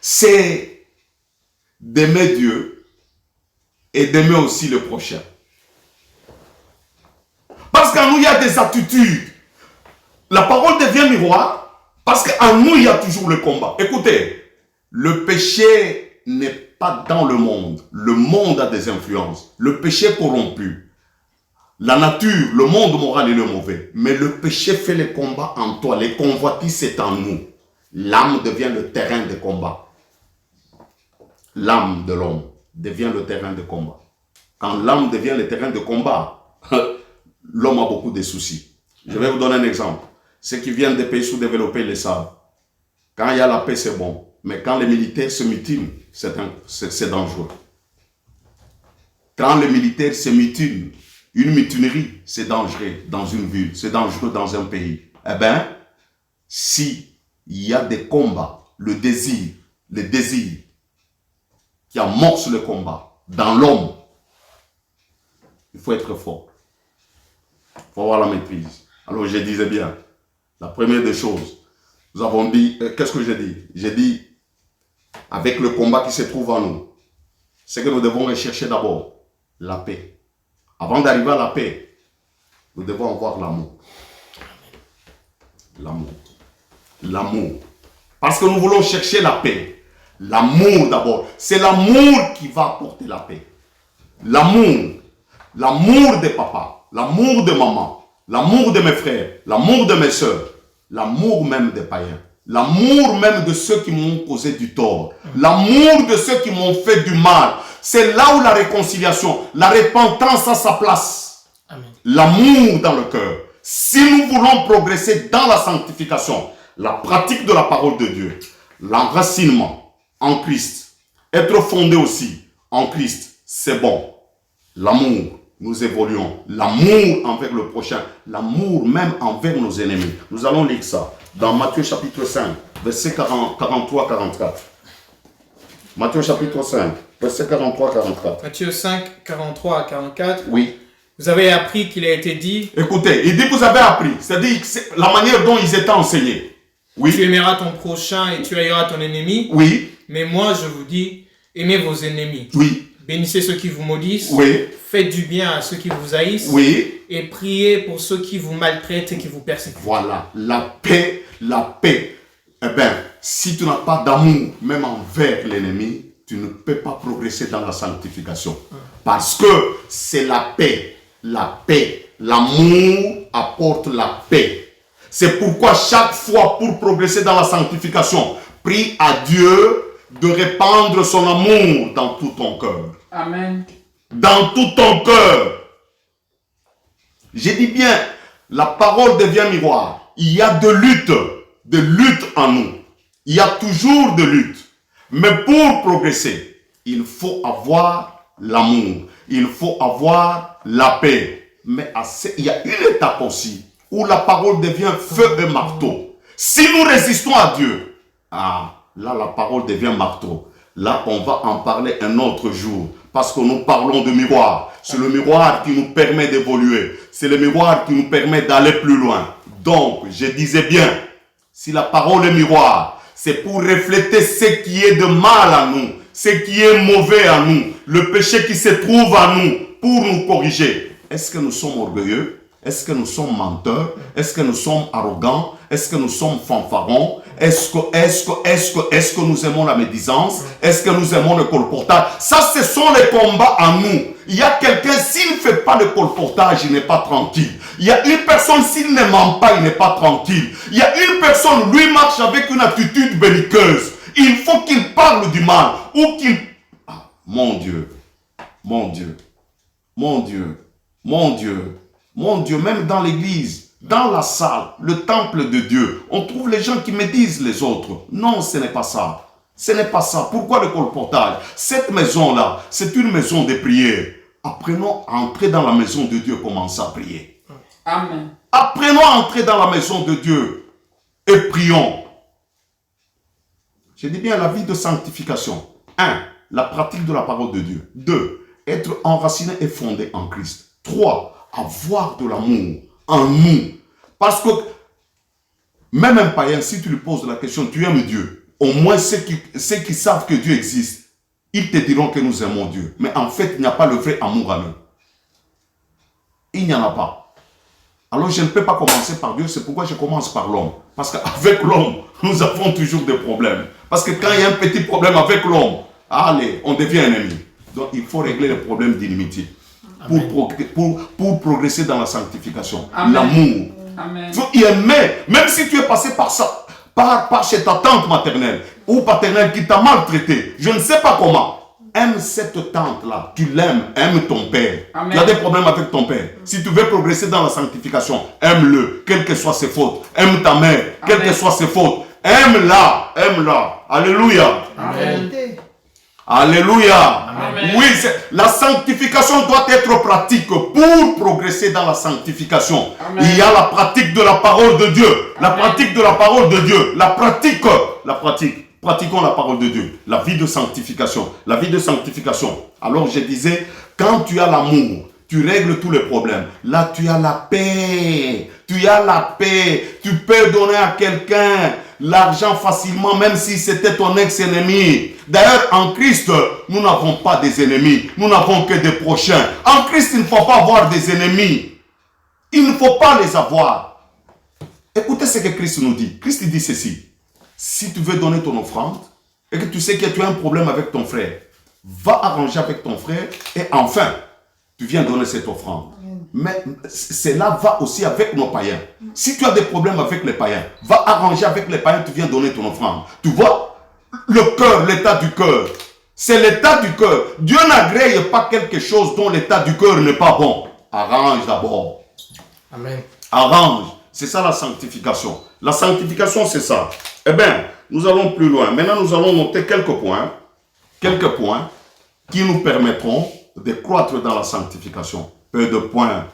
c'est d'aimer Dieu et d'aimer aussi le prochain. Parce qu'en nous, il y a des attitudes. La parole devient miroir parce qu'en nous, il y a toujours le combat. Écoutez, le péché n'est pas dans le monde. Le monde a des influences. Le péché corrompu. La nature, le monde moral est le mauvais. Mais le péché fait le combat en toi. Les convoitises, c'est en nous. L'âme devient le terrain de combat. L'âme de l'homme devient le terrain de combat. Quand l'âme devient le terrain de combat, l'homme a beaucoup de soucis. Je vais vous donner un exemple. Ceux qui viennent des pays sous-développés le savent. Quand il y a la paix, c'est bon. Mais quand les militaires se mutinent, c'est dangereux. Quand les militaires se mutinent, une mutinerie, c'est dangereux dans une ville, c'est dangereux dans un pays. Eh bien, si il y a des combats, le désir qui amorce le combat dans l'homme, il faut être fort. Il faut avoir la maîtrise. Alors je disais bien, la première des choses, nous avons dit, qu'est-ce que j'ai dit? J'ai dit, avec le combat qui se trouve en nous, c'est que nous devons rechercher d'abord la paix. Avant d'arriver à la paix, nous devons avoir l'amour. L'amour. L'amour. Parce que nous voulons chercher la paix. L'amour d'abord. C'est l'amour qui va apporter la paix. L'amour. L'amour de papa. L'amour de maman. L'amour de mes frères. L'amour de mes soeurs. L'amour même des païens. L'amour même de ceux qui m'ont causé du tort. L'amour de ceux qui m'ont fait du mal. C'est là où la réconciliation, la repentance a sa place. L'amour dans le cœur. Si nous voulons progresser dans la sanctification, la pratique de la parole de Dieu, l'enracinement en Christ, être fondé aussi en Christ, c'est bon. L'amour, nous évoluons. L'amour envers le prochain, l'amour même envers nos ennemis. Nous allons lire ça dans Matthieu chapitre 5, versets 43-44. Matthieu chapitre 5. Verset 43-44. Matthieu 5, 43 à 44. Oui. Vous avez appris qu'il a été dit... Écoutez, il dit vous avez appris. C'est-à-dire la manière dont ils étaient enseignés. Oui. Tu aimeras ton prochain et tu haïras ton ennemi. Oui. Mais moi, je vous dis, aimez vos ennemis. Oui. Bénissez ceux qui vous maudissent. Oui. Faites du bien à ceux qui vous haïssent. Oui. Et priez pour ceux qui vous maltraitent et qui vous persécutent. Voilà. La paix. La paix. Eh bien, si tu n'as pas d'amour, même envers l'ennemi, tu ne peux pas progresser dans la sanctification. Parce que c'est la paix. La paix. L'amour apporte la paix. C'est pourquoi chaque fois pour progresser dans la sanctification, prie à Dieu de répandre son amour dans tout ton cœur. Amen. Dans tout ton cœur. J'ai dit bien, la parole devient miroir. Il y a de lutte en nous. Il y a toujours de lutte. Mais pour progresser, il faut avoir l'amour. Il faut avoir la paix. Mais il y a une étape aussi où la parole devient feu et marteau. Si nous résistons à Dieu, là la parole devient marteau. Là on va en parler un autre jour. Parce que nous parlons de miroir. C'est le miroir qui nous permet d'évoluer. C'est le miroir qui nous permet d'aller plus loin. Donc, je disais bien, si la parole est miroir, c'est pour refléter ce qui est de mal à nous, ce qui est mauvais à nous, le péché qui se trouve à nous, pour nous corriger. Est-ce que nous sommes orgueilleux? Est-ce que nous sommes menteurs? Est-ce que nous sommes arrogants? Est-ce que nous sommes fanfarons? Est-ce que nous aimons la médisance? Est-ce que nous aimons le colportage? Ça, ce sont les combats en nous. Il y a quelqu'un, s'il ne fait pas le colportage, il n'est pas tranquille. Il y a une personne, s'il ne ment pas, il n'est pas tranquille. Il y a une personne, lui marche avec une attitude belliqueuse. Il faut qu'il parle du mal. Ou qu'il... Ah, mon Dieu. Mon Dieu. Mon Dieu. Mon Dieu. Mon Dieu, même dans l'église, dans la salle, le temple de Dieu, on trouve les gens qui médisent les autres. Non, ce n'est pas ça. Ce n'est pas ça. Pourquoi le colportage? Cette maison-là, c'est une maison de prière. Apprenons à entrer dans la maison de Dieu, commencer à prier. Amen. Apprenons à entrer dans la maison de Dieu et prions. Je dis bien la vie de sanctification. 1. La pratique de la parole de Dieu. 2. Être enraciné et fondé en Christ. 3. Avoir de l'amour en nous. Parce que même un païen, si tu lui poses la question, tu aimes Dieu, au moins ceux qui savent que Dieu existe, ils te diront que nous aimons Dieu. Mais en fait, il n'y a pas le vrai amour en eux. Il n'y en a pas. Alors je ne peux pas commencer par Dieu, c'est pourquoi je commence par l'homme. Parce qu'avec l'homme, nous avons toujours des problèmes. Parce que quand il y a un petit problème avec l'homme, allez, on devient ennemi. Donc il faut régler les problèmes d'inimitié pour progresser dans la sanctification. L'amour. Il faut y aimer, même si tu es passé par ça, par chez ta tante maternelle ou paternelle qui t'a maltraité. Je ne sais pas comment. Aime cette tante-là, tu l'aimes, aime ton père. Il y a des problèmes avec ton père. Si tu veux progresser dans la sanctification, aime-le, quelles que soient ses fautes. Aime ta mère, quelles que soient ses fautes. Aime-la, aime-la. Alléluia. Amen. Alléluia. Amen. Oui, la sanctification doit être pratique pour progresser dans la sanctification. Amen. Il y a la pratique de la parole de Dieu. La pratique de la parole de Dieu. La pratique. Pratiquons la parole de Dieu. La vie de sanctification. La vie de sanctification. Alors je disais, quand tu as l'amour, tu règles tous les problèmes. Là, tu as la paix. Tu as la paix. Tu peux donner à quelqu'un l'argent facilement, même si c'était ton ex-ennemi. D'ailleurs, en Christ, nous n'avons pas des ennemis. Nous n'avons que des prochains. En Christ, il ne faut pas avoir des ennemis. Il ne faut pas les avoir. Écoutez ce que Christ nous dit. Christ dit ceci. Si tu veux donner ton offrande et que tu sais que tu as un problème avec ton frère, va arranger avec ton frère et enfin, tu viens donner cette offrande. Mais cela va aussi avec nos païens. Si tu as des problèmes avec les païens, va arranger avec les païens, tu viens donner ton offrande. Tu vois, le cœur, l'état du cœur, c'est l'état du cœur. Dieu n'agrée pas quelque chose dont l'état du cœur n'est pas bon. Arrange d'abord. Amen. Arrange. C'est ça la sanctification. La sanctification, c'est ça. Eh bien, nous allons plus loin. Maintenant, nous allons noter quelques points qui nous permettront de croître dans la sanctification. Peu de points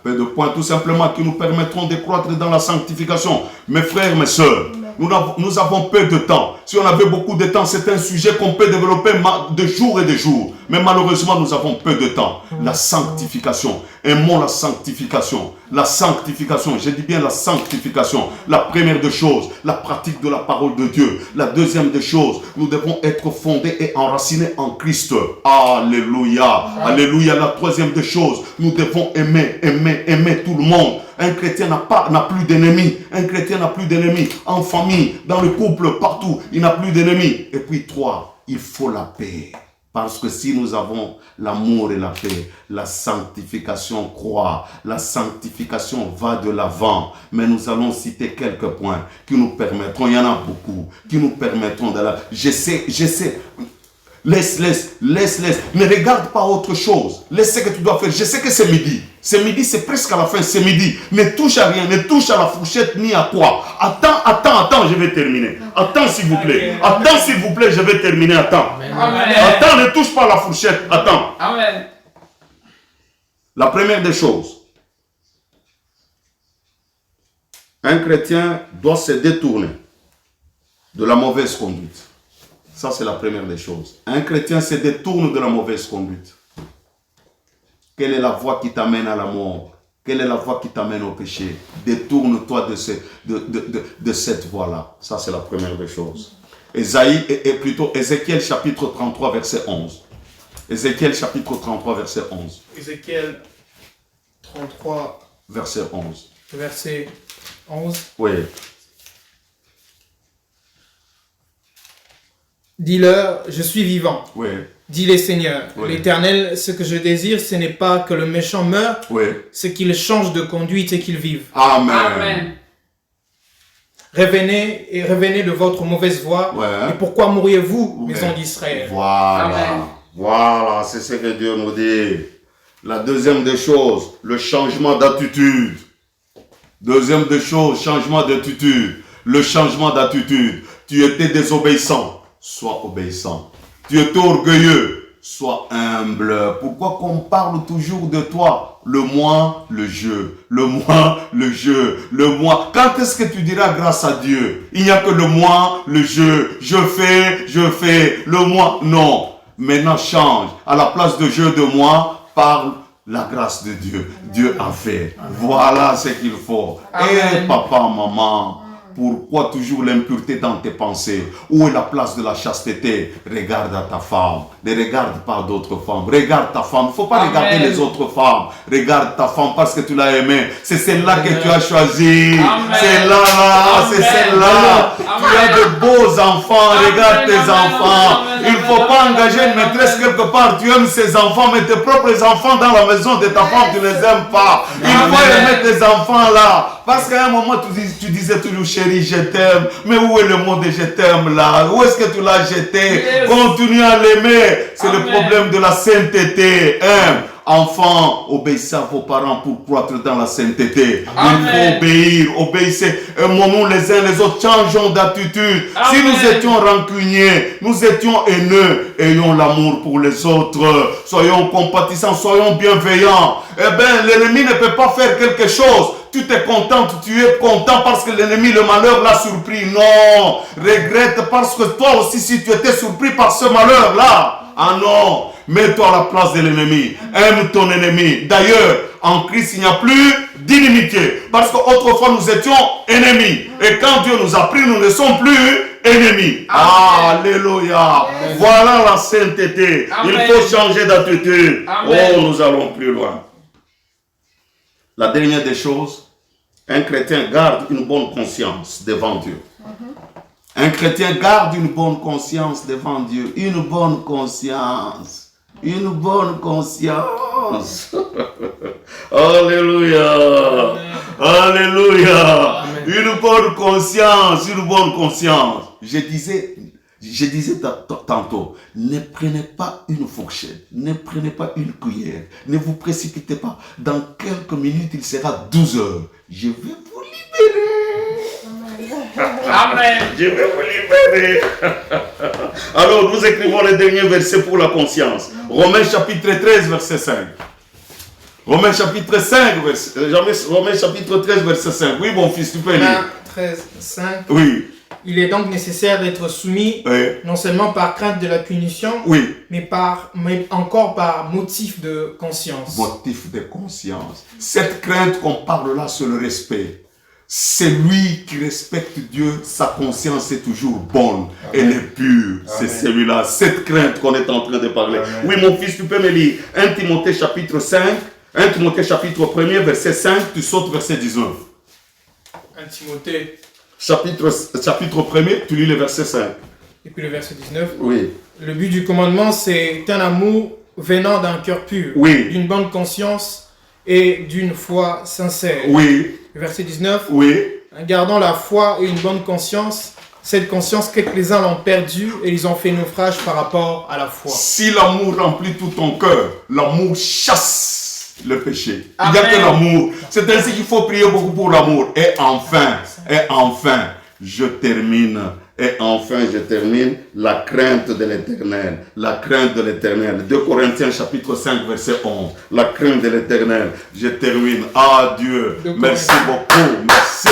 tout simplement qui nous permettront de croître dans la sanctification. Mes frères, mes sœurs, nous avons peu de temps. Si on avait beaucoup de temps, c'est un sujet qu'on peut développer de jour et de jour. Mais malheureusement, nous avons peu de temps. La sanctification. Aimons la sanctification. La sanctification, je dis bien la sanctification. La première des choses, la pratique de la parole de Dieu. La deuxième des choses, nous devons être fondés et enracinés en Christ. Alléluia. Alléluia. La troisième des choses, nous devons aimer tout le monde. Un chrétien n'a plus d'ennemis. Un chrétien n'a plus d'ennemis. En famille, dans le couple, partout, il n'a plus d'ennemis. Et puis 3, il faut la paix. Parce que si nous avons l'amour et la paix, la sanctification croît, la sanctification va de l'avant. Mais nous allons citer quelques points qui nous permettront, il y en a beaucoup, qui nous permettront de la... Je sais. Laisse. Ne regarde pas autre chose. Laisse ce que tu dois faire. Je sais que c'est midi. C'est midi, c'est presque à la fin, c'est midi. Ne touche à rien, ne touche à la fourchette ni à quoi. Attends, je vais terminer. Attends s'il vous plaît. Attends s'il vous plaît, je vais terminer. Attends. Attends, ne touche pas à la fourchette. Attends. Amen. La première des choses. Un chrétien doit se détourner de la mauvaise conduite. Ça, c'est la première des choses. Un chrétien se détourne de la mauvaise conduite. Quelle est la voie qui t'amène à la mort? Quelle est la voie qui t'amène au péché? Détourne-toi de cette voie-là. Ça, c'est la première des choses. Ézéchiel chapitre 33, verset 11. Ézéchiel chapitre 33, verset 11. Ézéchiel 33, verset 11. Verset 11. Oui. Dis-leur, je suis vivant. Oui. Dit les Seigneurs, Oui. l'Éternel, ce que je désire, ce n'est pas que le méchant meure, Oui. c'est qu'il change de conduite et qu'il vive. Amen. Amen. Revenez de votre mauvaise voie. Ouais. Et pourquoi mourriez-vous, Ouais. maison d'Israël? Voilà. Amen. Voilà, c'est ce que Dieu nous dit. La deuxième des choses, le changement d'attitude. Deuxième des choses, changement d'attitude. Le changement d'attitude. Tu étais désobéissant, sois obéissant. Tu étais orgueilleux, sois humble. Pourquoi qu'on parle toujours de toi? Le moi, le je. Le moi, le je. Le moi. Quand est-ce que tu diras grâce à Dieu? Il n'y a que le moi, le je. Je fais. Le moi, non. Maintenant change. À la place de je, de moi, parle la grâce de Dieu. Dieu a fait. Voilà ce qu'il faut. Amen. Et papa, maman, Pourquoi toujours l'impureté dans tes pensées? Où est la place de la chasteté? Regarde à ta femme. Ne regarde pas d'autres femmes. Regarde ta femme. Il ne faut pas regarder les autres femmes. Regarde ta femme parce que tu l'as aimée. C'est celle-là que tu as choisie. C'est là, c'est celle-là. Tu as de beaux enfants. Regarde tes enfants. Il ne faut pas engager une maîtresse quelque part. Tu aimes ses enfants, mais tes propres enfants dans la maison de ta femme, tu ne les aimes pas. Il faut aimer tes enfants là. Parce qu'à un moment, tu disais toujours, chérie, je t'aime. Mais où est le mot de je t'aime là? Où est-ce que tu l'as jeté? Continue à l'aimer. C'est le problème de la sainteté. Enfants, obéissez à vos parents pour croître dans la sainteté. Il faut obéir, obéissez. Aimons-nous les uns les autres, changeons d'attitude. Si nous étions rancuniers, nous étions haineux, ayons l'amour pour les autres. Soyons compatissants, soyons bienveillants. Eh bien, l'ennemi ne peut pas faire quelque chose. Tu t'es contente, tu es content parce que l'ennemi, le malheur l'a surpris. Non, regrette parce que toi aussi, si tu étais surpris par ce malheur-là. Ah non, mets-toi à la place de l'ennemi. Aime ton ennemi. D'ailleurs, en Christ, il n'y a plus d'inimitié. Parce qu'autrefois, nous étions ennemis. Et quand Dieu nous a pris, nous ne sommes plus ennemis. Alléluia. Voilà la sainteté. Il faut changer d'attitude. Oh, nous allons plus loin. La dernière des choses, un chrétien garde une bonne conscience devant Dieu. Un chrétien garde une bonne conscience devant Dieu. Une bonne conscience. Une bonne conscience. Alléluia. Alléluia. Une bonne conscience. Une bonne conscience. Je disais tantôt, ne prenez pas une fourchette, ne prenez pas une cuillère, ne vous précipitez pas. Dans quelques minutes, il sera 12 heures. Je vais vous libérer. Amen. Je vais vous libérer. Alors, nous écrivons le dernier verset pour la conscience. Romains chapitre 13, verset 5. Romains chapitre 13, verset 5. Oui, mon fils, tu peux lire. 13, 5. Oui. Il est donc nécessaire d'être soumis, non seulement par crainte de la punition, mais encore par motif de conscience. Motif de conscience. Cette crainte qu'on parle là, c'est le respect. C'est lui qui respecte Dieu, sa conscience est toujours bonne, elle est pure. C'est celui-là, cette crainte qu'on est en train de parler. Oui, mon fils, tu peux me lire 1 Timothée chapitre 5, 1 Timothée chapitre 1er, verset 5, tu sautes verset 19. 1 Timothée. Chapitre 1er, tu lis le verset 5. Et puis le verset 19. Oui. Le but du commandement, c'est un amour venant d'un cœur pur, d'une bonne conscience et d'une foi sincère. Oui. Verset 19. Oui. En gardant la foi et une bonne conscience, cette conscience, quelques-uns l'ont perdue et ils ont fait naufrage par rapport à la foi. Si l'amour remplit tout ton cœur, l'amour chasse le péché. Amen. Il n'y a que l'amour. C'est ainsi qu'il faut prier beaucoup pour l'amour. Et enfin, je termine. Et enfin, je termine, la crainte de l'Éternel. La crainte de l'Éternel. 2 Corinthiens chapitre 5, verset 11. La crainte de l'Éternel. Je termine. Ah Dieu, merci beaucoup. Merci.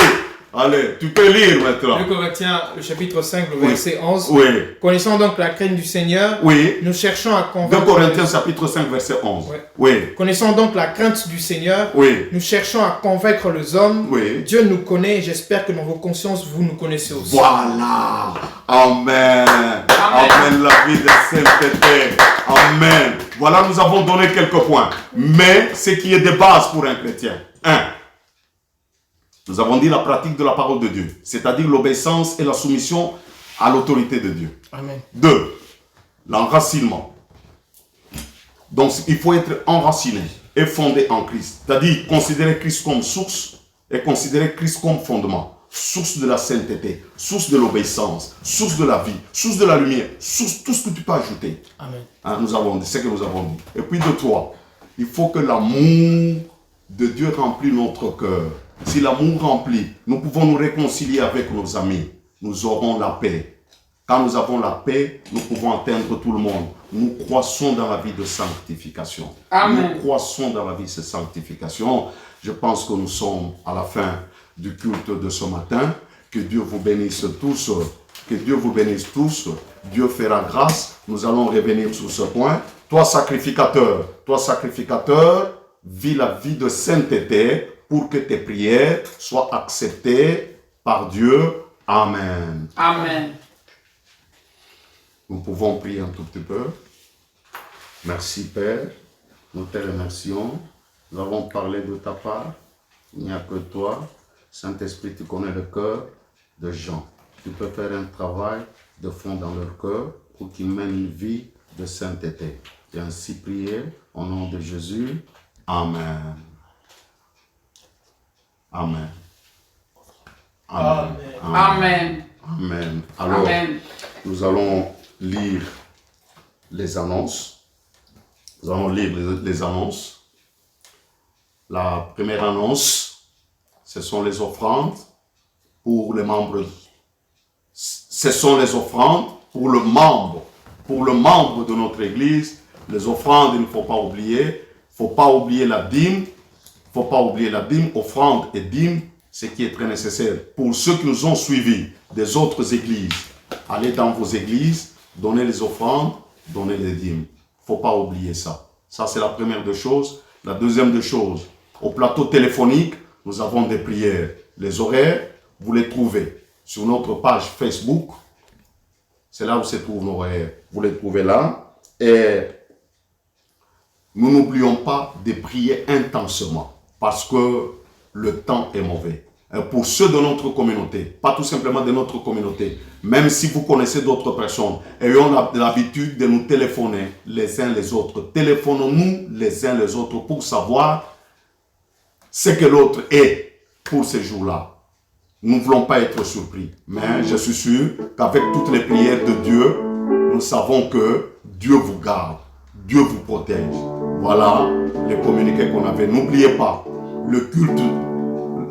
Allez, tu peux lire maintenant. 2 Corinthiens, le chapitre 5, le verset 11. Oui. Connaissons donc la crainte du Seigneur. Oui. Nous cherchons à convaincre... 2 Corinthiens chapitre 5, verset 11. Oui. Connaissons donc la crainte du Seigneur. Oui. Nous cherchons à convaincre les hommes. Oui. Dieu nous connaît et j'espère que dans vos consciences, vous nous connaissez aussi. Voilà. Amen. Amen. La vie de sainteté. Amen. Voilà, nous avons donné quelques points. Mais ce qui est de base pour un chrétien. 1. Nous avons dit la pratique de la parole de Dieu, c'est-à-dire l'obéissance et la soumission à l'autorité de Dieu. Amen. 2. L'enracinement. Donc, il faut être enraciné et fondé en Christ. C'est-à-dire considérer Christ comme source et considérer Christ comme fondement. Source de la sainteté, source de l'obéissance, source de la vie, source de la lumière, source tout ce que tu peux ajouter. Amen. Hein, nous avons dit, c'est ce que nous avons dit. Et puis de toi, il faut que l'amour de Dieu remplisse notre cœur. Si l'amour remplit, nous pouvons nous réconcilier avec nos amis. Nous aurons la paix. Quand nous avons la paix, nous pouvons atteindre tout le monde. Nous croissons dans la vie de sanctification. Amen. Nous croissons dans la vie de sanctification. Je pense que nous sommes à la fin du culte de ce matin. Que Dieu vous bénisse tous. Que Dieu vous bénisse tous. Dieu fera grâce. Nous allons revenir sur ce point. Toi sacrificateur, vis la vie de sainteté pour que tes prières soient acceptées par Dieu. Amen. Amen. Nous pouvons prier un tout petit peu. Merci Père, nous te remercions. Nous avons parlé de ta part. Il n'y a que toi. Saint-Esprit, tu connais le cœur de gens. Tu peux faire un travail de fond dans leur cœur pour qu'ils mènent une vie de sainteté. J'ai ainsi prié au nom de Jésus. Amen. Amen. Amen. Amen. Amen. Alors, Amen. nous allons lire les annonces. Nous allons lire les annonces. La première annonce, ce sont les offrandes pour les membres. Ce sont les offrandes pour le membre. Pour le membre de notre Église, les offrandes, il ne faut pas oublier. Il ne faut pas oublier la dîme. Il ne faut pas oublier la dîme, offrande et dîme, ce qui est très nécessaire. Pour ceux qui nous ont suivis des autres églises, allez dans vos églises, donnez les offrandes, donnez les dîmes. Il ne faut pas oublier ça. Ça, c'est la première des choses. La deuxième des choses, au plateau téléphonique, nous avons des prières. Les horaires, vous les trouvez sur notre page Facebook. C'est là où se trouvent nos horaires. Vous les trouvez là. Et nous n'oublions pas de prier intensément parce que le temps est mauvais. Et pour ceux de notre communauté, pas tout simplement de notre communauté, même si vous connaissez d'autres personnes, ayons l'habitude de nous téléphoner les uns les autres. Téléphonons-nous les uns les autres pour savoir ce que l'autre est pour ces jours-là. Nous ne voulons pas être surpris, mais je suis sûr qu'avec toutes les prières de Dieu, nous savons que Dieu vous garde, Dieu vous protège. Voilà les communiqués qu'on avait. N'oubliez pas, le culte,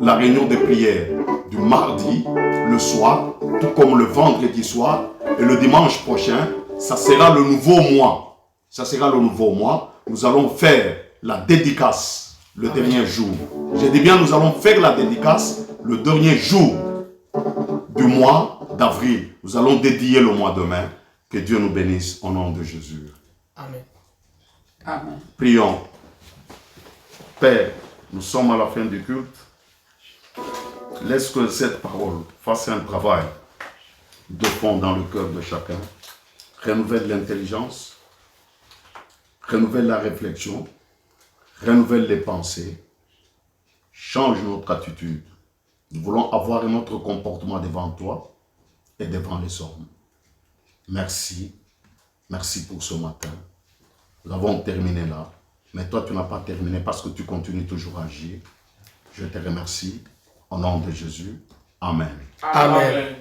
la réunion de prière du mardi, le soir, tout comme le vendredi soir, et le dimanche prochain, ça sera le nouveau mois. Ça sera le nouveau mois. Nous allons faire la dédicace le dernier jour. J'ai dit bien, nous allons faire la dédicace le dernier jour du mois d'avril. Nous allons dédier le mois de mai. Que Dieu nous bénisse au nom de Jésus. Amen. Amen. Prions. Père, nous sommes à la fin du culte. Laisse que cette parole fasse un travail de fond dans le cœur de chacun. Renouvelle l'intelligence, renouvelle la réflexion, renouvelle les pensées, change notre attitude. Nous voulons avoir un autre comportement devant toi et devant les hommes. Merci. Merci pour ce matin. Nous avons terminé là. Mais toi, tu n'as pas terminé parce que tu continues toujours à agir. Je te remercie. Au nom de Jésus. Amen. Amen.